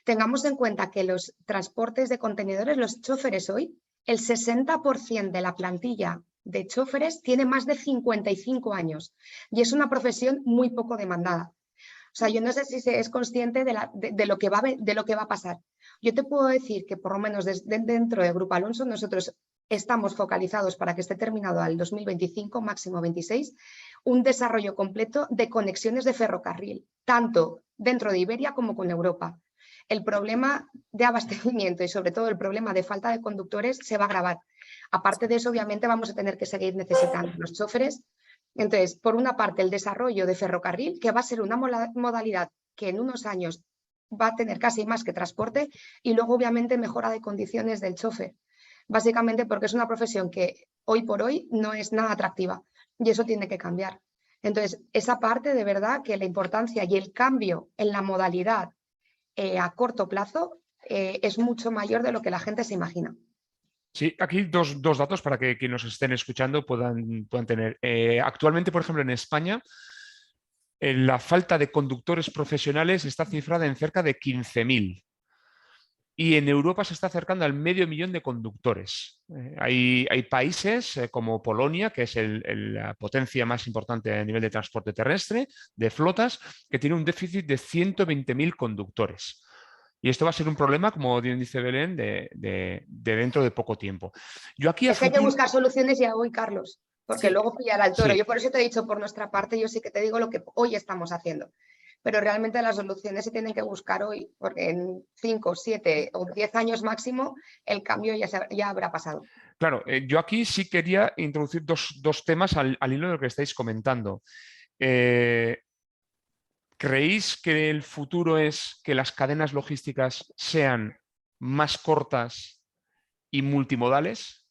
Tengamos en cuenta que los transportes de contenedores, los choferes hoy, el 60% de la plantilla de choferes tiene más de 55 años y es una profesión muy poco demandada. O sea, yo no sé si se es consciente de lo que va a pasar. Yo te puedo decir que por lo menos dentro del Grupo Alonso nosotros estamos focalizados para que esté terminado al 2025, máximo 26, un desarrollo completo de conexiones de ferrocarril, tanto dentro de Iberia como con Europa. El problema de abastecimiento y sobre todo el problema de falta de conductores se va a agravar. Aparte de eso, obviamente vamos a tener que seguir necesitando los choferes. Entonces, por una parte, el desarrollo de ferrocarril, que va a ser una modalidad que en unos años va a tener casi más que transporte, y luego, obviamente, mejora de condiciones del chofer. Básicamente porque es una profesión que hoy por hoy no es nada atractiva y eso tiene que cambiar. Entonces, esa parte de verdad que la importancia y el cambio en la modalidad a corto plazo es mucho mayor de lo que la gente se imagina. Sí, aquí dos datos para que quienes nos estén escuchando puedan tener. Actualmente, por ejemplo, en España, la falta de conductores profesionales está cifrada en cerca de 15.000 y en Europa se está acercando al 500.000 de conductores. Hay países como Polonia, que es la potencia más importante a nivel de transporte terrestre, de flotas, que tiene un déficit de 120.000 conductores. Y esto va a ser un problema, como bien dice Belén, de dentro de poco tiempo. Yo aquí a Es que hay que futuro... buscar soluciones ya hoy, Carlos, porque Sí. luego pillará el toro. Sí, Yo por eso te he dicho por nuestra parte, yo sí que te digo lo que hoy estamos haciendo. Pero realmente las soluciones se tienen que buscar hoy, porque en 5, 7 o 10 años máximo el cambio ya habrá pasado. claro, yo aquí sí quería introducir dos temas al hilo de lo que estáis comentando. ¿Creéis que el futuro es que las cadenas logísticas sean más cortas y multimodales.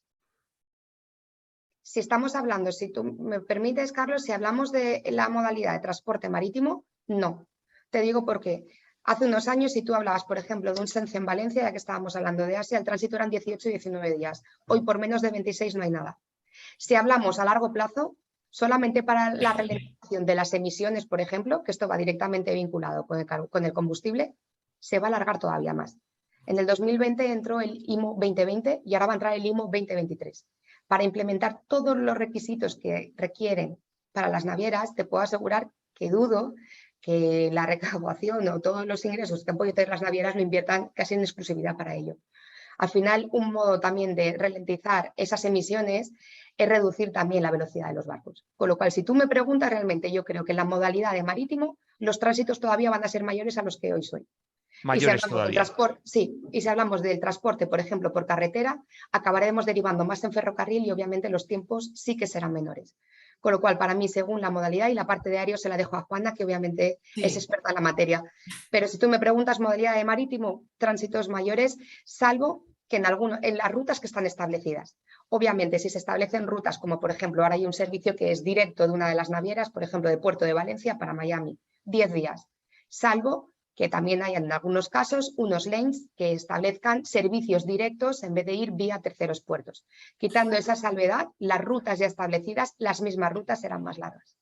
Si estamos hablando, si tú me permites, Carlos, si hablamos de la modalidad de transporte marítimo, no. Te digo por qué. Hace unos años, si tú hablabas, por ejemplo, de un Sense en Valencia, ya que estábamos hablando de Asia, el tránsito eran 18 y 19 días. Hoy por menos de 26 no hay nada. Si hablamos a largo plazo, solamente para la ralentización de las emisiones, por ejemplo, que esto va directamente vinculado con el combustible, se va a alargar todavía más. En el 2020 entró el IMO 2020 y ahora va a entrar el IMO 2023. Para implementar todos los requisitos que requieren para las navieras, te puedo asegurar que dudo que la recaudación o todos los ingresos que han podido tener las navieras lo inviertan casi en exclusividad para ello. Al final, un modo también de ralentizar esas emisiones es reducir también la velocidad de los barcos. Con lo cual, si tú me preguntas, realmente yo creo que en la modalidad de marítimo los tránsitos todavía van a ser mayores a los que hoy son. Mayores y si todavía. y si hablamos del transporte, por ejemplo, por carretera, acabaremos derivando más en ferrocarril y obviamente los tiempos sí que serán menores. Con lo cual, para mí, según la modalidad y la parte de aéreo, se la dejo a Juana, que obviamente es experta en la materia. Pero si tú me preguntas modalidad de marítimo, tránsitos mayores, salvo que en las rutas que están establecidas. Obviamente, si se establecen rutas, como por ejemplo, ahora hay un servicio que es directo de una de las navieras, por ejemplo, de Puerto de Valencia para Miami, 10 días, salvo que también hay en algunos casos unos lanes que establezcan servicios directos en vez de ir vía terceros puertos. Quitando esa salvedad, las rutas ya establecidas, las mismas rutas serán más largas.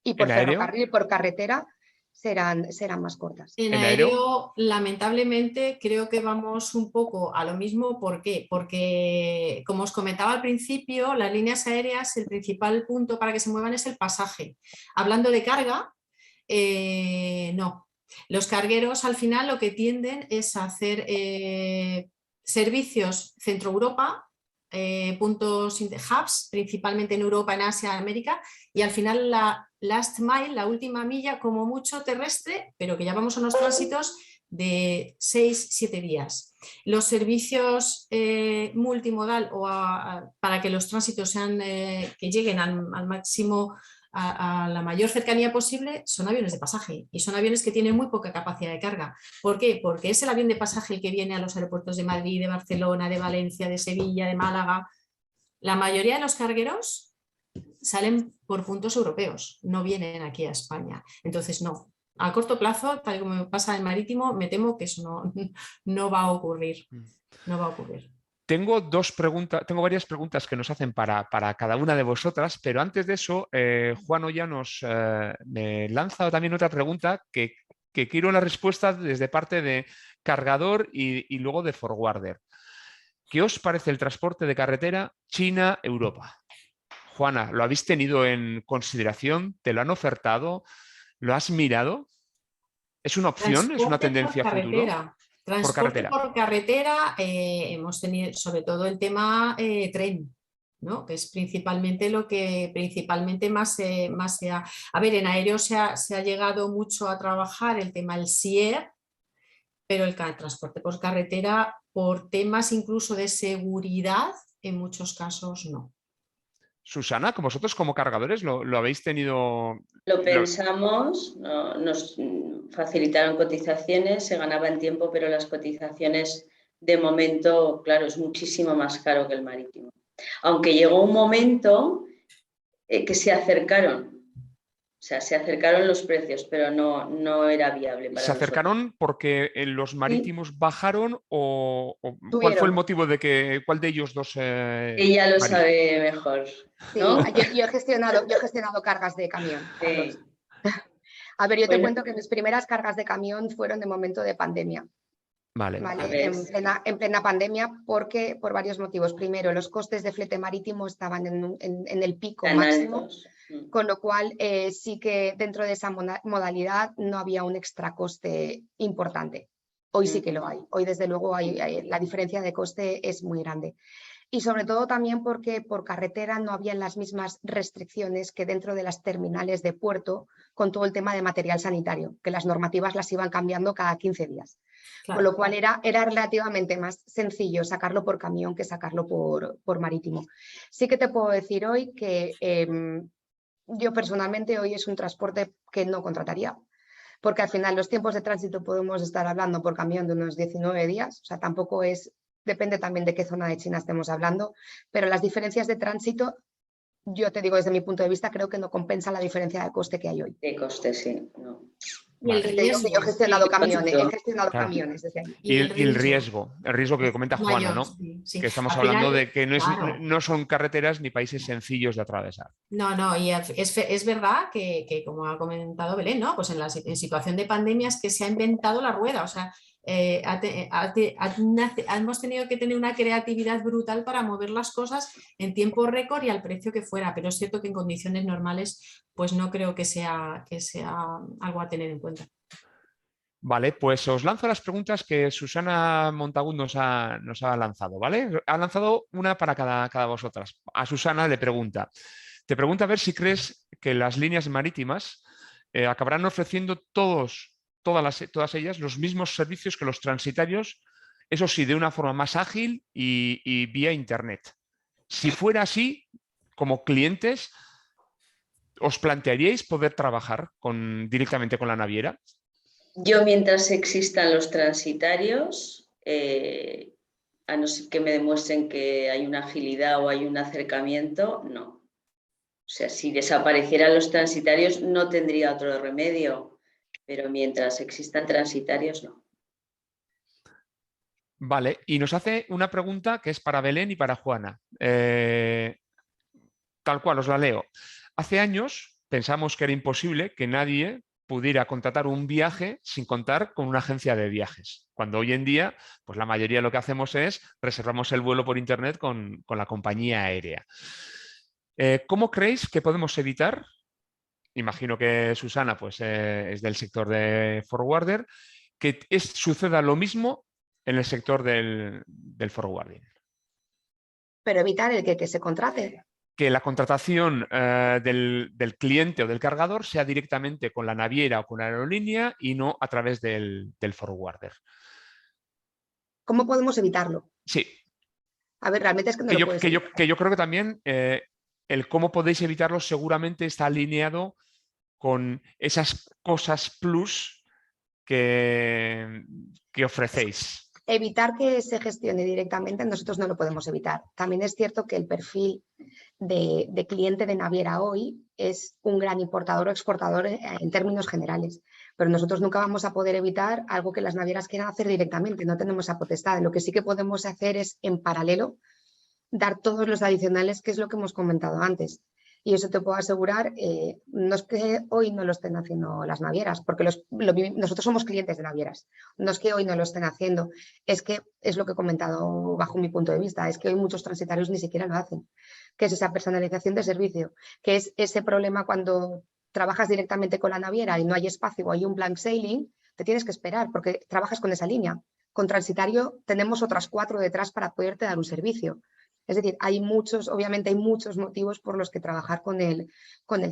Y por ferrocarril y por carretera serán más cortas. En aéreo, lamentablemente, creo que vamos un poco a lo mismo. ¿Por qué? Porque, como os comentaba al principio, las líneas aéreas, el principal punto para que se muevan es el pasaje. Hablando de carga, no. Los cargueros al final lo que tienden es a hacer servicios Centro-Europa, puntos hubs, principalmente en Europa, en Asia, en América, y al final la last mile, la última milla, como mucho terrestre, pero que ya vamos a unos tránsitos de 6-7 días. Los servicios multimodal o para que los tránsitos sean que lleguen al máximo, a la mayor cercanía posible, son aviones de pasaje y son aviones que tienen muy poca capacidad de carga. ¿Por qué? Porque es el avión de pasaje el que viene a los aeropuertos de Madrid, de Barcelona, de Valencia, de Sevilla, de Málaga. La mayoría de los cargueros salen por puntos europeos, no vienen aquí a España. Entonces, no. A corto plazo, tal como pasa en marítimo, me temo que eso no va a ocurrir. No va a ocurrir. Tengo varias preguntas que nos hacen para cada una de vosotras, pero antes de eso, Juan Oya me lanza también otra pregunta que quiero la respuesta desde parte de cargador y luego de forwarder. ¿Qué os parece el transporte de carretera China-Europa? Juana, ¿lo habéis tenido en consideración? ¿Te lo han ofertado? ¿Lo has mirado? ¿Es una opción? ¿Es una tendencia a futuro? Transporte por carretera, hemos tenido sobre todo el tema tren, ¿no? Que es principalmente lo que más se ha... A ver, en aéreo se ha llegado mucho a trabajar el tema del SIER, pero el transporte por carretera, por temas incluso de seguridad, en muchos casos no. Susana, vosotros como cargadores lo habéis tenido... Lo pensamos, nos facilitaron cotizaciones, se ganaba en tiempo, pero las cotizaciones de momento, claro, es muchísimo más caro que el marítimo. Aunque llegó un momento que se acercaron. O sea, se acercaron los precios, pero no era viable para ¿Se acercaron nosotros. Porque los marítimos bajaron o cuál fue el motivo de cuál de ellos dos? Ella lo sabe mejor, ¿no? Sí, yo he gestionado cargas de camión. Sí. A ver, yo te cuento que mis primeras cargas de camión fueron de momento de pandemia. Vale. En plena pandemia, porque por varios motivos. Primero, los costes de flete marítimo estaban en el pico máximo, con lo cual sí que dentro de esa modalidad no había un extra coste importante. Hoy sí que lo hay. Hoy, desde luego, la diferencia de coste es muy grande. Y sobre todo también porque por carretera no habían las mismas restricciones que dentro de las terminales de puerto con todo el tema de material sanitario, que las normativas las iban cambiando cada 15 días. Claro. Con lo cual era relativamente más sencillo sacarlo por camión que sacarlo por marítimo. Sí que te puedo decir hoy que yo personalmente hoy es un transporte que no contrataría, porque al final los tiempos de tránsito podemos estar hablando por camión de unos 19 días, o sea, tampoco es depende también de qué zona de China estemos hablando, pero las diferencias de tránsito, yo te digo desde mi punto de vista, creo que no compensa la diferencia de coste que hay hoy. De coste, sí. No. Y el Te digo que riesgo. yo he gestionado camiones, Claro. camiones desde allí. Y el riesgo que comenta es Juana, mayor, ¿no? sí, sí. Que estamos Al hablando final, de que claro. no son carreteras ni países sencillos de atravesar. No, y es verdad que, como ha comentado Belén, ¿no? Pues en situación de pandemia es que se ha inventado la rueda, o sea, hemos tenido que tener una creatividad brutal para mover las cosas en tiempo récord y al precio que fuera, pero es cierto que en condiciones normales pues no creo que sea algo a tener en cuenta. Vale, pues os lanzo las preguntas que Susana Montagut nos ha lanzado, ¿vale? Ha lanzado una para cada vosotras. A Susana te pregunta a ver si crees que las líneas marítimas acabarán ofreciendo todas ellas los mismos servicios que los transitarios, eso sí, de una forma más ágil y vía Internet. Si fuera así, como clientes, ¿os plantearíais poder trabajar directamente con la naviera? Yo, mientras existan los transitarios, a no ser que me demuestren que hay una agilidad o hay un acercamiento, no. O sea, si desaparecieran los transitarios no tendría otro remedio, pero mientras existan transitarios, no. Vale, y nos hace una pregunta que es para Belén y para Juana. Tal cual, os la leo. Hace años pensamos que era imposible que nadie pudiera contratar un viaje sin contar con una agencia de viajes. Cuando hoy en día, pues la mayoría de lo que hacemos es reservamos el vuelo por internet con la compañía aérea. ¿Cómo creéis que podemos evitar? Imagino que Susana pues, es del sector de forwarder, que suceda lo mismo en el sector del forwarding. Pero evitar el que se contrate. Que la contratación del cliente o del cargador sea directamente con la naviera o con la aerolínea y no a través del forwarder. ¿Cómo podemos evitarlo? Sí. A ver, realmente es que no lo puedes evitar. Que yo creo que también el cómo podéis evitarlo seguramente está alineado con esas cosas plus que ofrecéis. Evitar que se gestione directamente, nosotros no lo podemos evitar. También es cierto que el perfil de cliente de naviera hoy es un gran importador o exportador en términos generales, pero nosotros nunca vamos a poder evitar algo que las navieras quieran hacer directamente, no tenemos esa potestad. Lo que sí que podemos hacer es, en paralelo, dar todos los adicionales, que es lo que hemos comentado antes. Y eso te puedo asegurar, no es que hoy no lo estén haciendo las navieras, porque nosotros somos clientes de navieras, no es que hoy no lo estén haciendo, es que es lo que he comentado bajo mi punto de vista, es que hoy muchos transitarios ni siquiera lo hacen, que es esa personalización de servicio, que es ese problema cuando trabajas directamente con la naviera y no hay espacio o hay un blank sailing, te tienes que esperar porque trabajas con esa línea. Con transitario tenemos otras 4 detrás para poderte dar un servicio. Es decir, obviamente hay muchos motivos por los que trabajar con el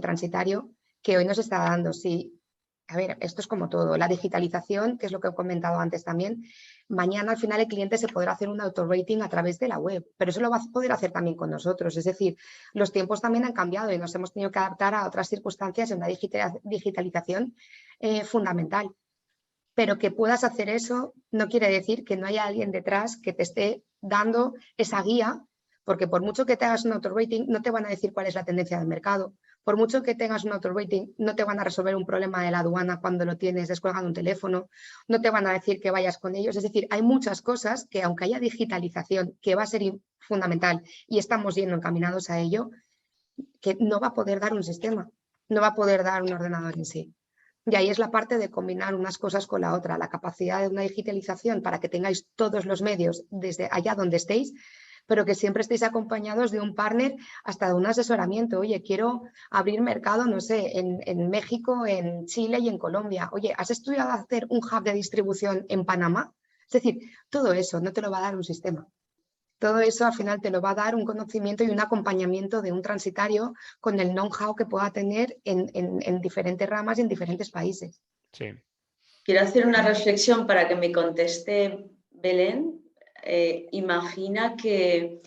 transitario que hoy nos está dando. Sí, a ver, esto es como todo. La digitalización, que es lo que he comentado antes también, mañana al final el cliente se podrá hacer un auto-rating a través de la web, pero eso lo va a poder hacer también con nosotros. Es decir, los tiempos también han cambiado y nos hemos tenido que adaptar a otras circunstancias en una digitalización fundamental. Pero que puedas hacer eso no quiere decir que no haya alguien detrás que te esté dando esa guía, porque por mucho que te hagas un auto-rating, no te van a decir cuál es la tendencia del mercado. Por mucho que tengas un auto-rating, no te van a resolver un problema de la aduana cuando lo tienes descolgando un teléfono, no te van a decir que vayas con ellos. Es decir, hay muchas cosas que, aunque haya digitalización, que va a ser fundamental y estamos yendo encaminados a ello, que no va a poder dar un sistema, no va a poder dar un ordenador en sí. Y ahí es la parte de combinar unas cosas con la otra, la capacidad de una digitalización para que tengáis todos los medios desde allá donde estéis, pero que siempre estéis acompañados de un partner hasta de un asesoramiento. Oye, quiero abrir mercado, no sé, en México, en Chile y en Colombia. Oye, ¿has estudiado hacer un hub de distribución en Panamá? Es decir, todo eso no te lo va a dar un sistema. Todo eso al final te lo va a dar un conocimiento y un acompañamiento de un transitario con el know-how que pueda tener en diferentes ramas y en diferentes países. Sí. Quiero hacer una reflexión para que me conteste Belén. Imagina que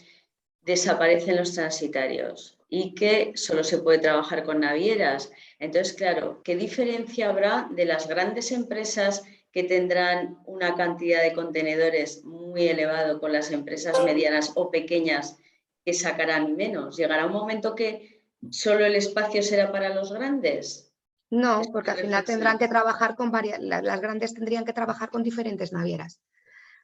desaparecen los transitarios y que solo se puede trabajar con navieras. Entonces, claro, ¿qué diferencia habrá de las grandes empresas que tendrán una cantidad de contenedores muy elevado con las empresas medianas o pequeñas que sacarán menos. ¿Llegará un momento que solo el espacio será para los grandes? No, porque al final tendrán que trabajar con varias, las grandes tendrían que trabajar con diferentes navieras.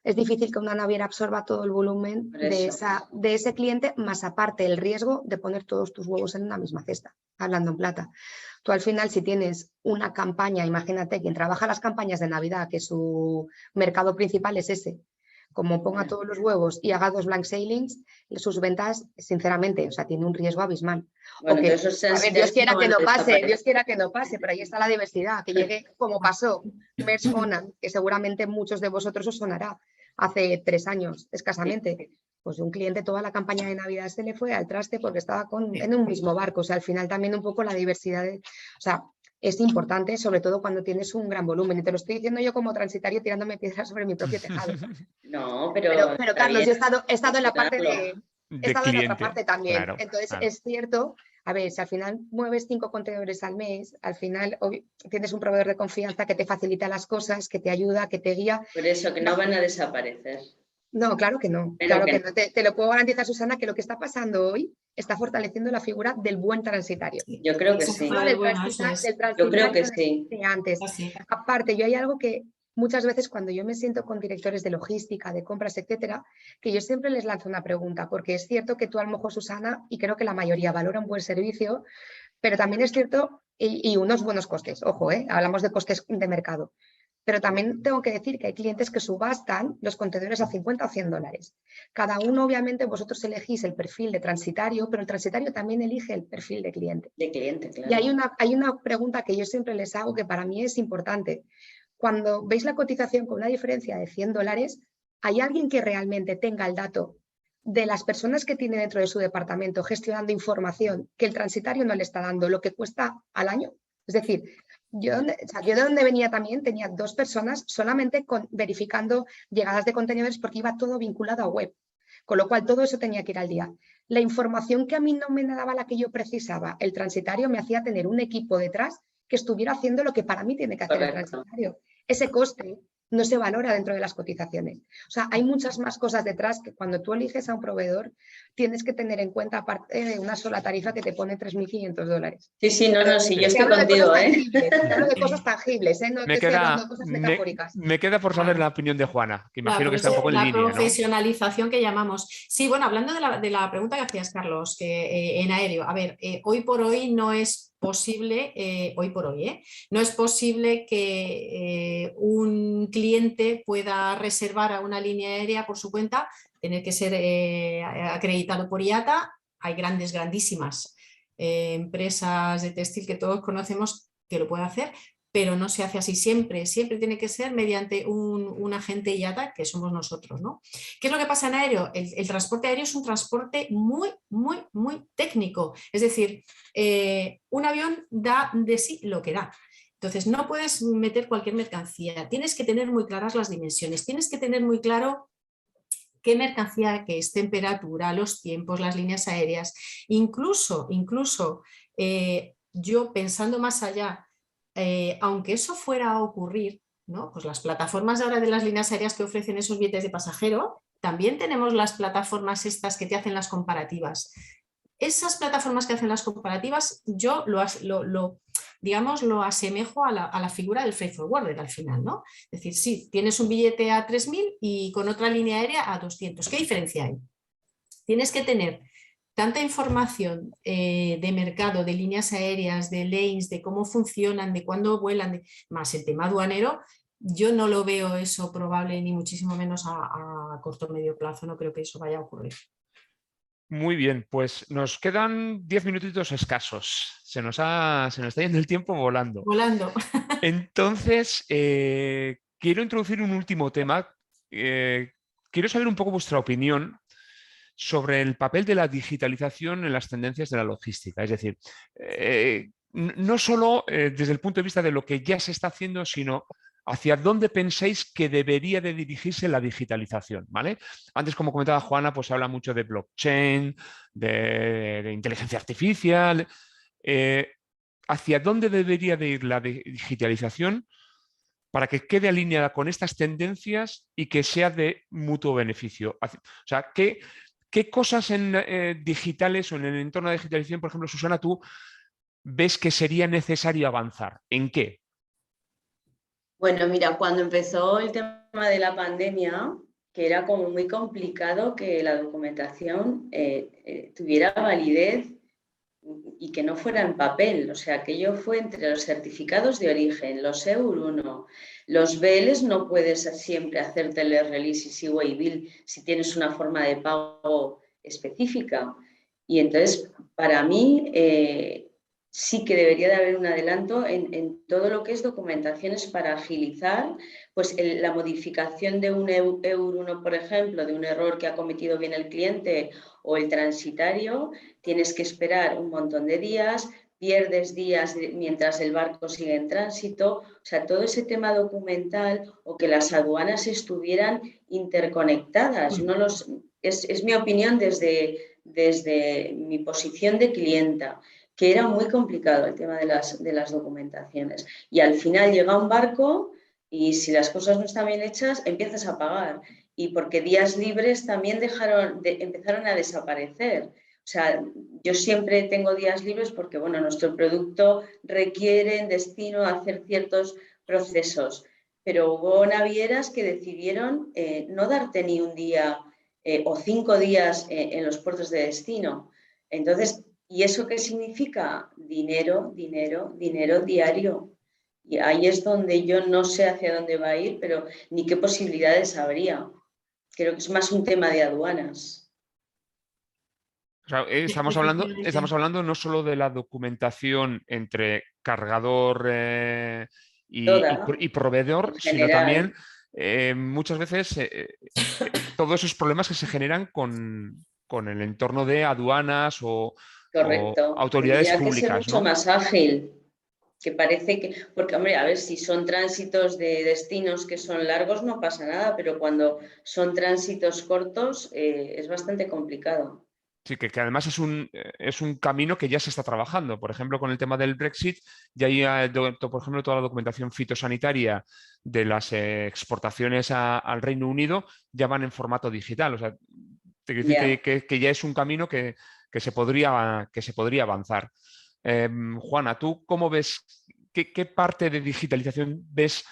Es difícil que una naviera absorba todo el volumen de ese cliente, más aparte el riesgo de poner todos tus huevos en una misma cesta, hablando en plata. Tú al final, si tienes una campaña, imagínate, quien trabaja las campañas de Navidad, que su mercado principal es ese, como ponga todos los huevos y haga 2 blank sailings, sus ventas, sinceramente, o sea, tiene un riesgo abismal. Bueno, a ver, Dios quiera que no pase, pero ahí está la diversidad, que llegue como pasó Maersk Conan, que seguramente muchos de vosotros os sonará, hace 3 años escasamente. Pues un cliente toda la campaña de Navidad se le fue al traste porque estaba en un mismo barco. O sea, al final también un poco la diversidad, o sea, es importante, sobre todo cuando tienes un gran volumen. Y te lo estoy diciendo yo como transitario tirándome piedras sobre mi propio tejado. No, pero Carlos, yo he estado en la parte de cliente, en otra parte también. Claro, Entonces, claro. es cierto, a ver, si al final mueves 5 contenedores al mes, al final tienes un proveedor de confianza que te facilita las cosas, que te ayuda, que te guía. Por eso, que no van a desaparecer. No, claro que no. Pero Claro que no. Te lo puedo garantizar, Susana, que lo que está pasando hoy está fortaleciendo la figura del buen transitario. Yo creo que sí. Yo creo que sí. Antes. Aparte, yo hay algo que muchas veces cuando yo me siento con directores de logística, de compras, etcétera, que yo siempre les lanzo una pregunta, porque es cierto que tú a lo mejor, Susana, y creo que la mayoría valora un buen servicio, pero también es cierto, y unos buenos costes, ojo, hablamos de costes de mercado. Pero también tengo que decir que hay clientes que subastan los contenedores a 50 o 100 dólares. Cada uno, obviamente, vosotros elegís el perfil de transitario, pero el transitario también elige el perfil de cliente. De cliente, claro. Y hay una pregunta que yo siempre les hago que para mí es importante. Cuando veis la cotización con una diferencia de 100 dólares, ¿hay alguien que realmente tenga el dato de las personas que tiene dentro de su departamento gestionando información que el transitario no le está dando, lo que cuesta al año? Es decir, yo de donde venía también tenía 2 personas solamente verificando llegadas de contenedores porque iba todo vinculado a web, con lo cual todo eso tenía que ir al día. La información que a mí no me daba la que yo precisaba, el transitario me hacía tener un equipo detrás que estuviera haciendo lo que para mí tiene que hacer el transitario. Ese coste no se valora dentro de las cotizaciones. O sea, hay muchas más cosas detrás que cuando tú eliges a un proveedor tienes que tener en cuenta, aparte de una sola tarifa que te pone 3.500 dólares. Sí, no, sí, yo estoy contigo, Te hablo de cosas tangibles, no te estoy hablando de cosas metafóricas. Me queda por saber la opinión de Juana, que imagino que está un poco en la línea, profesionalización, ¿no? Que llamamos. Sí, bueno, hablando de la pregunta que hacías, Carlos, que en aéreo, a ver, hoy por hoy no es posible, no es posible que un cliente pueda reservar a una línea aérea por su cuenta, tener que ser acreditado por IATA. Hay grandísimas empresas de textil que todos conocemos que lo pueden hacer, pero no se hace así siempre tiene que ser mediante un agente IATA, que somos nosotros, ¿no? ¿Qué es lo que pasa en aéreo? El transporte aéreo es un transporte muy técnico, es decir, un avión da de sí lo que da. Entonces no puedes meter cualquier mercancía, tienes que tener muy claras las dimensiones, tienes que tener muy claro qué mercancía, qué es temperatura, los tiempos, las líneas aéreas, incluso yo pensando más allá, aunque eso fuera a ocurrir, ¿no? Pues las plataformas de ahora de las líneas aéreas que ofrecen esos billetes de pasajero, también tenemos las plataformas estas que te hacen las comparativas. Esas plataformas que hacen las comparativas, yo lo asemejo a la figura del freight forwarder al final, ¿no? Es decir, sí, tienes un billete a 3.000 y con otra línea aérea a 200. ¿Qué diferencia hay? Tienes que tener tanta información de mercado, de líneas aéreas, de lanes, de cómo funcionan, de cuándo vuelan, más el tema aduanero. Yo no lo veo eso probable, ni muchísimo menos a corto o medio plazo. No creo que eso vaya a ocurrir. Muy bien, pues nos quedan 10 minutitos escasos. Se nos está yendo el tiempo volando. Entonces, quiero introducir un último tema. Quiero saber un poco vuestra opinión sobre el papel de la digitalización en las tendencias de la logística. Es decir, no solo desde el punto de vista de lo que ya se está haciendo, sino hacia dónde pensáis que debería de dirigirse la digitalización, ¿vale? Antes, como comentaba Juana, pues se habla mucho de blockchain, de inteligencia artificial. ¿Hacia dónde debería de ir la digitalización para que quede alineada con estas tendencias y que sea de mutuo beneficio? O sea, ¿qué cosas digitales o en el entorno de digitalización, por ejemplo, Susana, tú ves que sería necesario avanzar? ¿En qué? Bueno, mira, cuando empezó el tema de la pandemia, que era como muy complicado que la documentación tuviera validez y que no fuera en papel, o sea, aquello fue entre los certificados de origen, los EUR 1, los BELs, no puedes siempre hacer telerelease y waybill si tienes una forma de pago específica. Y entonces, para mí, sí que debería de haber un adelanto en todo lo que es documentaciones para agilizar pues, la modificación de un EUR 1, por ejemplo, de un error que ha cometido bien el cliente o el transitario. Tienes que esperar un montón de días, pierdes días mientras el barco sigue en tránsito. O sea, todo ese tema documental o que las aduanas estuvieran interconectadas. Es mi opinión desde mi posición de clienta, que era muy complicado el tema de las documentaciones. Y al final llega un barco y si las cosas no están bien hechas, empiezas a pagar. Y porque días libres también empezaron a desaparecer. O sea, yo siempre tengo días libres porque, bueno, nuestro producto requiere en destino hacer ciertos procesos, pero hubo navieras que decidieron no darte ni un día o 5 días en los puertos de destino. Entonces, ¿y eso qué significa? Dinero, dinero, dinero diario. Y ahí es donde yo no sé hacia dónde va a ir, pero ni qué posibilidades habría. Creo que es más un tema de aduanas. O sea, estamos Efectivamente. hablando no solo de la documentación entre cargador Toda, y proveedor, en sino también general, muchas veces todos esos problemas que se generan con el entorno de aduanas o correcto. autoridades Tendría que ser públicas, mucho ¿no? más ágil, que parece que, porque hombre, a ver, si son tránsitos de destinos que son largos no pasa nada, pero cuando son tránsitos cortos es bastante complicado. Sí, que además es un camino que ya se está trabajando. Por ejemplo, con el tema del Brexit, ya hay, por ejemplo, toda la documentación fitosanitaria de las exportaciones al Reino Unido ya van en formato digital. O sea, te quiero decir Ya. que ya es un camino que se podría avanzar. Juana, ¿tú cómo ves, qué parte de digitalización ves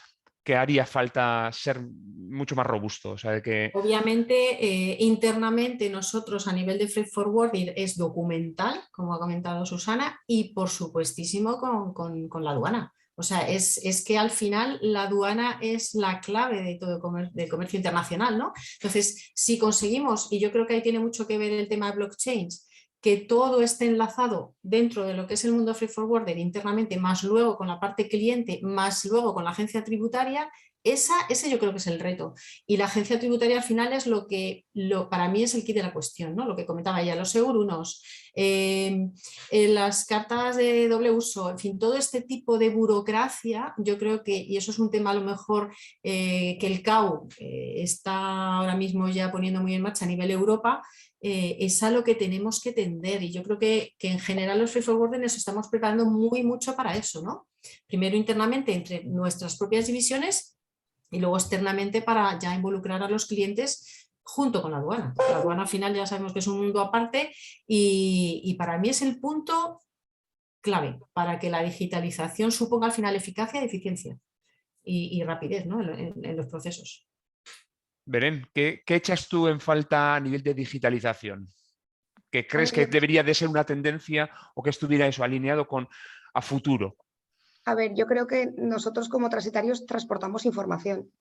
que haría falta ser mucho más robusto? O sea, de que Obviamente, internamente nosotros a nivel de freight forwarding es documental, como ha comentado Susana, y por supuestísimo con la aduana. O sea, es que al final la aduana es la clave de todo del comercio internacional, ¿no? Entonces, si conseguimos, y yo creo que ahí tiene mucho que ver el tema de blockchain, que todo esté enlazado dentro de lo que es el mundo freight forwarder internamente, más luego con la parte cliente, más luego con la agencia tributaria, ese yo creo que es el reto. Y la agencia tributaria al final es para mí es el kit de la cuestión, ¿no? Lo que comentaba ya, los EUR1, las cartas de doble uso, en fin, todo este tipo de burocracia, yo creo que, y eso es un tema a lo mejor que el CAU está ahora mismo ya poniendo muy en marcha a nivel Europa, es a lo que tenemos que tender. Y yo creo que en general los freight forwarders nos estamos preparando mucho para eso, ¿no? Primero internamente entre nuestras propias divisiones y luego externamente para ya involucrar a los clientes junto con la aduana. La aduana al final ya sabemos que es un mundo aparte y para mí es el punto clave para que la digitalización suponga al final eficacia y eficiencia y rapidez, ¿no? en los procesos. Belén, ¿qué echas tú en falta a nivel de digitalización? ¿Qué A crees que ver, debería de ser una tendencia o que estuviera eso alineado a futuro? yo creo que nosotros como transitarios transportamos información,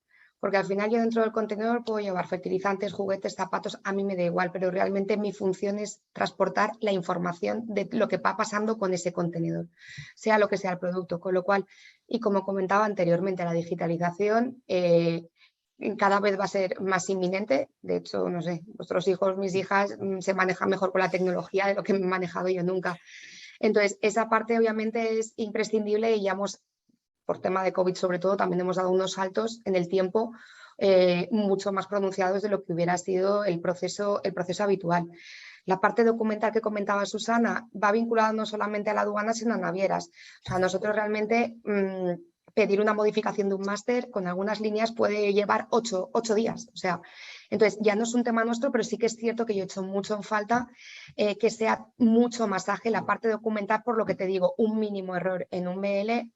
porque al final yo dentro del contenedor puedo llevar fertilizantes, juguetes, zapatos, a mí me da igual, pero realmente mi función es transportar la información de lo que va pasando con ese contenedor, sea lo que sea el producto, con lo cual, y como comentaba anteriormente, la digitalización cada vez va a ser más inminente. De hecho, no sé, vuestros hijos, mis hijas se manejan mejor con la tecnología de lo que me he manejado yo nunca. Entonces, esa parte obviamente es imprescindible y ya por tema de COVID sobre todo, también hemos dado unos saltos en el tiempo mucho más pronunciados de lo que hubiera sido el proceso habitual. La parte documental que comentaba Susana va vinculada no solamente a la aduana, sino a navieras. O sea, nosotros realmente pedir una modificación de un máster con algunas líneas puede llevar 8 días. O sea, entonces ya no es un tema nuestro, pero sí que es cierto que yo he hecho mucho en falta que sea mucho más ágil la parte de documentar, por lo que te digo, un mínimo error en un ML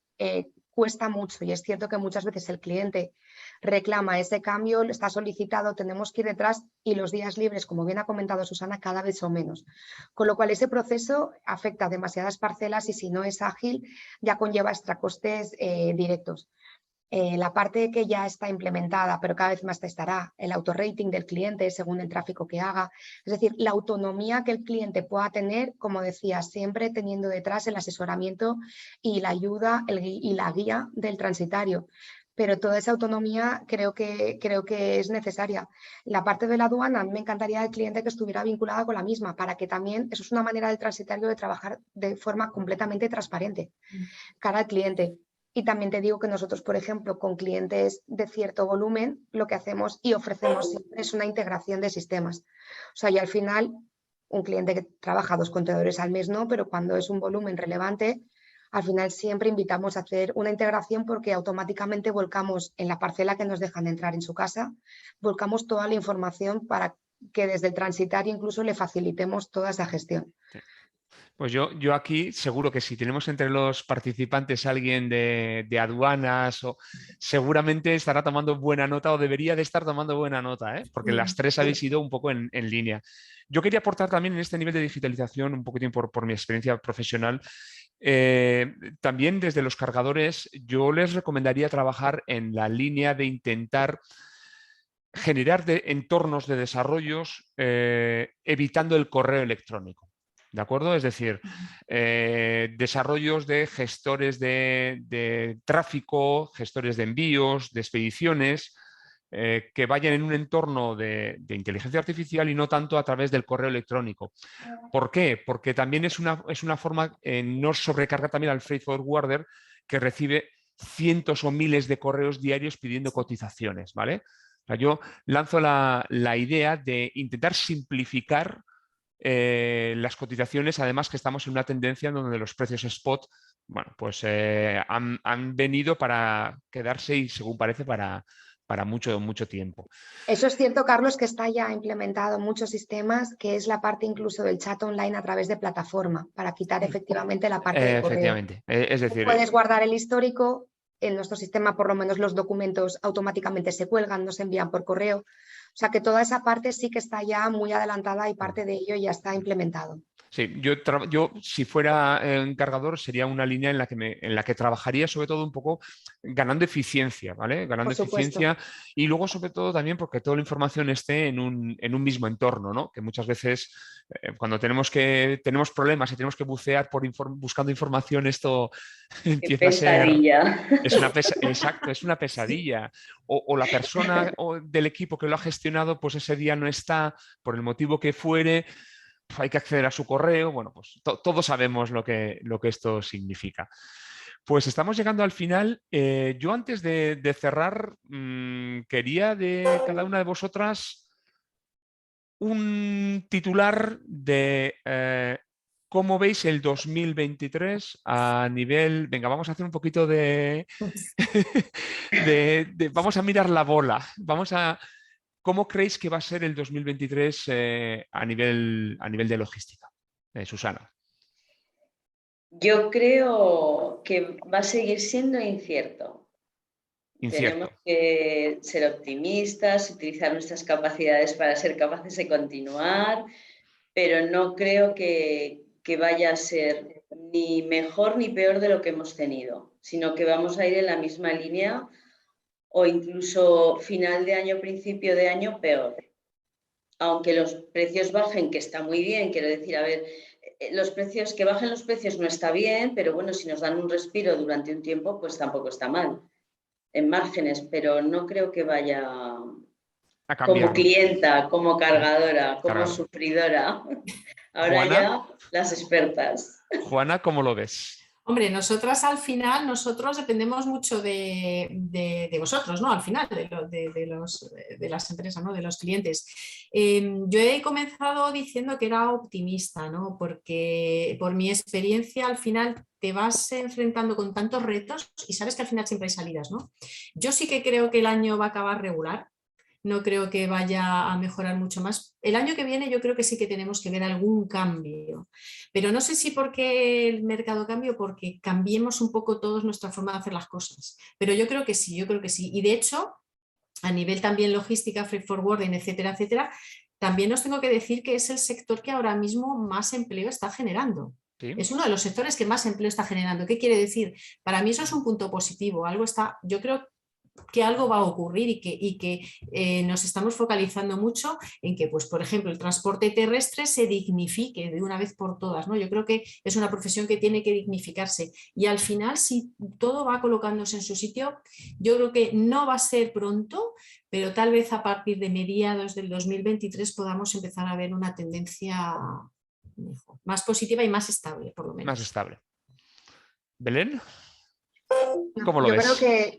cuesta mucho, y es cierto que muchas veces el cliente reclama ese cambio, está solicitado, tenemos que ir detrás, y los días libres, como bien ha comentado Susana, cada vez son menos. Con lo cual ese proceso afecta a demasiadas parcelas y si no es ágil ya conlleva extracostes directos. La parte que ya está implementada, pero cada vez más estará, el autorrating del cliente según el tráfico que haga. Es decir, la autonomía que el cliente pueda tener, como decía, siempre teniendo detrás el asesoramiento y la ayuda y la guía del transitario. Pero toda esa autonomía creo que es necesaria. La parte de la aduana, a mí me encantaría el cliente que estuviera vinculada con la misma, para que también, eso es una manera del transitario de trabajar de forma completamente transparente cara al cliente. Y también te digo que nosotros, por ejemplo, con clientes de cierto volumen, lo que hacemos y ofrecemos siempre es una integración de sistemas. O sea, y al final, un cliente que trabaja 2 contenedores al mes no, pero cuando es un volumen relevante, al final siempre invitamos a hacer una integración, porque automáticamente volcamos en la parcela que nos dejan entrar en su casa, volcamos toda la información para que desde el transitario incluso le facilitemos toda esa gestión. Sí. Pues yo aquí seguro que si tenemos entre los participantes alguien de aduanas, seguramente estará tomando buena nota o debería de estar tomando buena nota, porque las tres habéis ido un poco en línea. Yo quería aportar también en este nivel de digitalización, un poquitín por mi experiencia profesional, también desde los cargadores yo les recomendaría trabajar en la línea de intentar generar entornos de desarrollos evitando el correo electrónico. ¿De acuerdo? Es decir, desarrollos de gestores de tráfico, gestores de envíos, de expediciones, que vayan en un entorno de inteligencia artificial y no tanto a través del correo electrónico. ¿Por qué? Porque también es una forma, no sobrecarga también al freight forwarder, que recibe cientos o miles de correos diarios pidiendo cotizaciones, ¿vale? O sea, yo lanzo la idea de intentar simplificar las cotizaciones, además que estamos en una tendencia donde los precios spot, bueno, pues han venido para quedarse y, según parece, para mucho tiempo. Eso es cierto, Carlos, que está ya implementado en muchos sistemas, que es la parte incluso del chat online a través de plataforma, para quitar efectivamente la parte de correo. Efectivamente. Es decir, puedes guardar el histórico. En nuestro sistema, por lo menos, los documentos automáticamente se cuelgan, no se envían por correo. O sea que toda esa parte sí que está ya muy adelantada y parte de ello ya está implementado. Sí, yo si fuera encargador sería una línea en la que trabajaría sobre todo un poco ganando eficiencia, ¿vale? Ganando eficiencia, y luego sobre todo también porque toda la información esté en un mismo entorno, ¿no? Que muchas veces cuando tenemos problemas y tenemos que bucear buscando información, esto empieza a ser... Exacto, es una pesadilla. O la persona del equipo que lo ha gestionado, pues ese día no está, por el motivo que fuere, hay que acceder a su correo. Bueno, pues todos sabemos lo que esto significa. Pues estamos llegando al final. Yo antes de cerrar, quería de cada una de vosotras un titular de cómo veis el 2023 a nivel... Venga, vamos a hacer un poquito vamos a mirar la bola. ¿Cómo creéis que va a ser el 2023 a nivel de logística? Susana. Yo creo que va a seguir siendo incierto. Tenemos que ser optimistas, utilizar nuestras capacidades para ser capaces de continuar, pero no creo que vaya a ser ni mejor ni peor de lo que hemos tenido, sino que vamos a ir en la misma línea o incluso final de año, principio de año, peor. Aunque los precios bajen, que está muy bien, quiero decir, a ver, que bajen los precios no está bien, pero bueno, si nos dan un respiro durante un tiempo, pues tampoco está mal, en márgenes, pero no creo que vaya a cambiar, como clienta, como cargadora, como sufridora. Ahora Juana, ya las expertas. Juana, ¿cómo lo ves? Hombre, nosotras al final, nosotros dependemos mucho de vosotros, ¿no? Al final, de las empresas, ¿no? De los clientes. Yo he comenzado diciendo que era optimista, ¿no? Porque por mi experiencia al final te vas enfrentando con tantos retos y sabes que al final siempre hay salidas, ¿no? Yo sí que creo que el año va a acabar regular. No creo que vaya a mejorar mucho más. El año que viene yo creo que sí que tenemos que ver algún cambio, pero no sé si porque el mercado cambie o porque cambiemos un poco todos nuestra forma de hacer las cosas, pero yo creo que sí, yo creo que sí. Y de hecho, a nivel también logística, freight forwarding, etcétera, etcétera, también os tengo que decir que es el sector que ahora mismo más empleo está generando. Sí. Es uno de los sectores que más empleo está generando. ¿Qué quiere decir? Para mí eso es un punto positivo. Algo está, yo creo que algo va a ocurrir y que nos estamos focalizando mucho en que, pues, por ejemplo, el transporte terrestre se dignifique de una vez por todas, ¿no? Yo creo que es una profesión que tiene que dignificarse y al final, si todo va colocándose en su sitio, yo creo que no va a ser pronto, pero tal vez a partir de mediados del 2023 podamos empezar a ver una tendencia mejor, más positiva y más estable, por lo menos. Más estable. ¿Belén? No, ¿Cómo lo ves?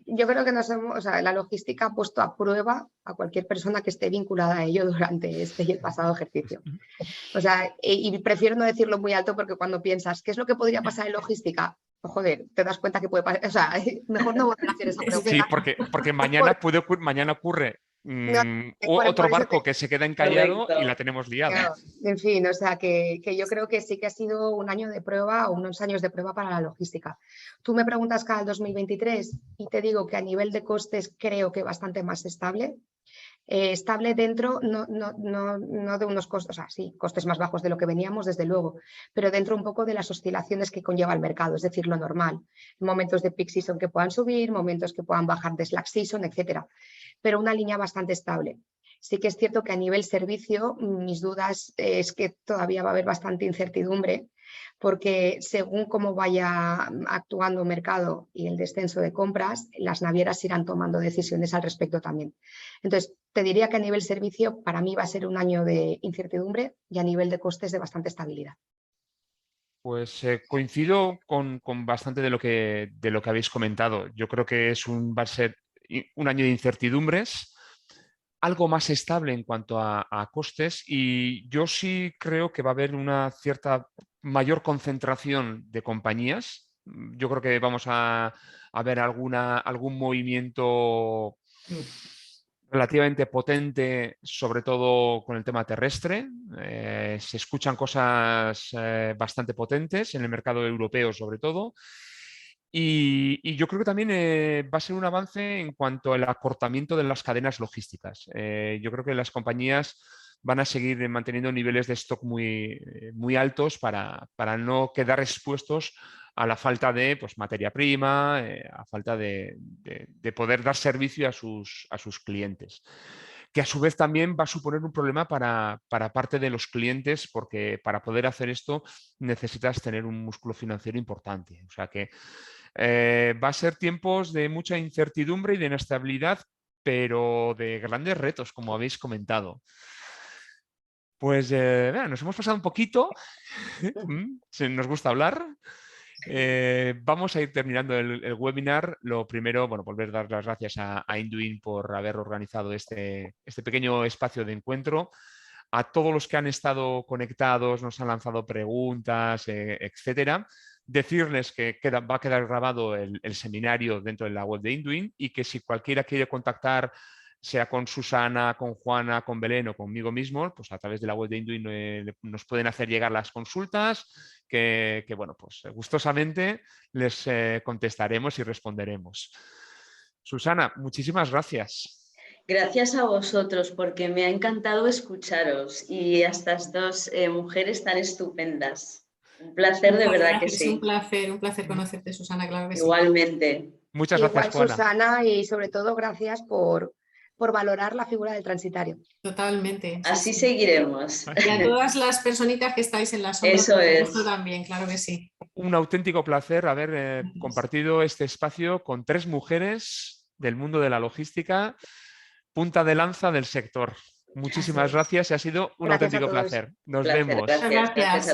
yo creo que o sea, la logística ha puesto a prueba a cualquier persona que esté vinculada a ello durante este y el pasado ejercicio. O sea, y prefiero no decirlo muy alto porque cuando piensas ¿qué es lo que podría pasar en logística? Oh, joder, te das cuenta que puede pasar. O sea, mejor no volver a hacer esa pregunta. Sí, porque mañana mañana ocurre otro barco que se queda encallado. Correcto. Y la tenemos liada. Claro, en fin, o sea que yo creo que sí que ha sido un año de prueba o unos años de prueba para la logística. Tú me preguntas cada 2023 y te digo que a nivel de costes creo que bastante más estable. Estable dentro, no de unos costes, o sea, sí, costes más bajos de lo que veníamos, desde luego, pero dentro un poco de las oscilaciones que conlleva el mercado, es decir, lo normal. Momentos de peak season que puedan subir, momentos que puedan bajar de slack season, etcétera. Pero una línea bastante estable. Sí que es cierto que a nivel servicio, mis dudas es que todavía va a haber bastante incertidumbre, porque según cómo vaya actuando el mercado y el descenso de compras, las navieras irán tomando decisiones al respecto también. Entonces, te diría que a nivel servicio, para mí va a ser un año de incertidumbre y a nivel de costes de bastante estabilidad. Pues coincido con bastante de lo que habéis comentado. Yo creo que va a ser un año de incertidumbres, algo más estable en cuanto a costes, y yo sí creo que va a haber una cierta mayor concentración de compañías. Yo creo que vamos a ver algún movimiento relativamente potente, sobre todo con el tema terrestre. Se escuchan cosas bastante potentes en el mercado europeo, sobre todo. Y yo creo que también va a ser un avance en cuanto al acortamiento de las cadenas logísticas. Yo creo que las compañías van a seguir manteniendo niveles de stock muy altos para no quedar expuestos a la falta de materia prima, a falta de poder dar servicio a sus clientes. Que a su vez también va a suponer un problema para parte de los clientes, porque para poder hacer esto necesitas tener un músculo financiero importante. O sea que va a ser tiempos de mucha incertidumbre y de inestabilidad, pero de grandes retos, como habéis comentado. Pues nos hemos pasado un poquito, nos gusta hablar. Vamos a ir terminando el webinar. Lo primero, volver a dar las gracias a Induin por haber organizado este pequeño espacio de encuentro. A todos los que han estado conectados, nos han lanzado preguntas, etcétera. Decirles que va a quedar grabado el seminario dentro de la web de Induin, y que si cualquiera quiere contactar, sea con Susana, con Juana, con Belén o conmigo mismo, pues a través de la web de Induin nos pueden hacer llegar las consultas, que pues gustosamente les contestaremos y responderemos. Susana, muchísimas gracias. Gracias a vosotros, porque me ha encantado escucharos y a estas dos mujeres tan estupendas. Un placer, de verdad que sí. Un placer conocerte, Susana, claro que sí. Igualmente. Muchas gracias, Juana. Susana, y sobre todo gracias por valorar la figura del transitario. Totalmente. Así seguiremos. Y a todas las personitas que estáis en la sombra. Eso es. También, claro que sí. Un auténtico placer haber compartido este espacio con 3 mujeres del mundo de la logística, punta de lanza del sector. Muchísimas gracias y ha sido un auténtico placer. Nos vemos. Gracias.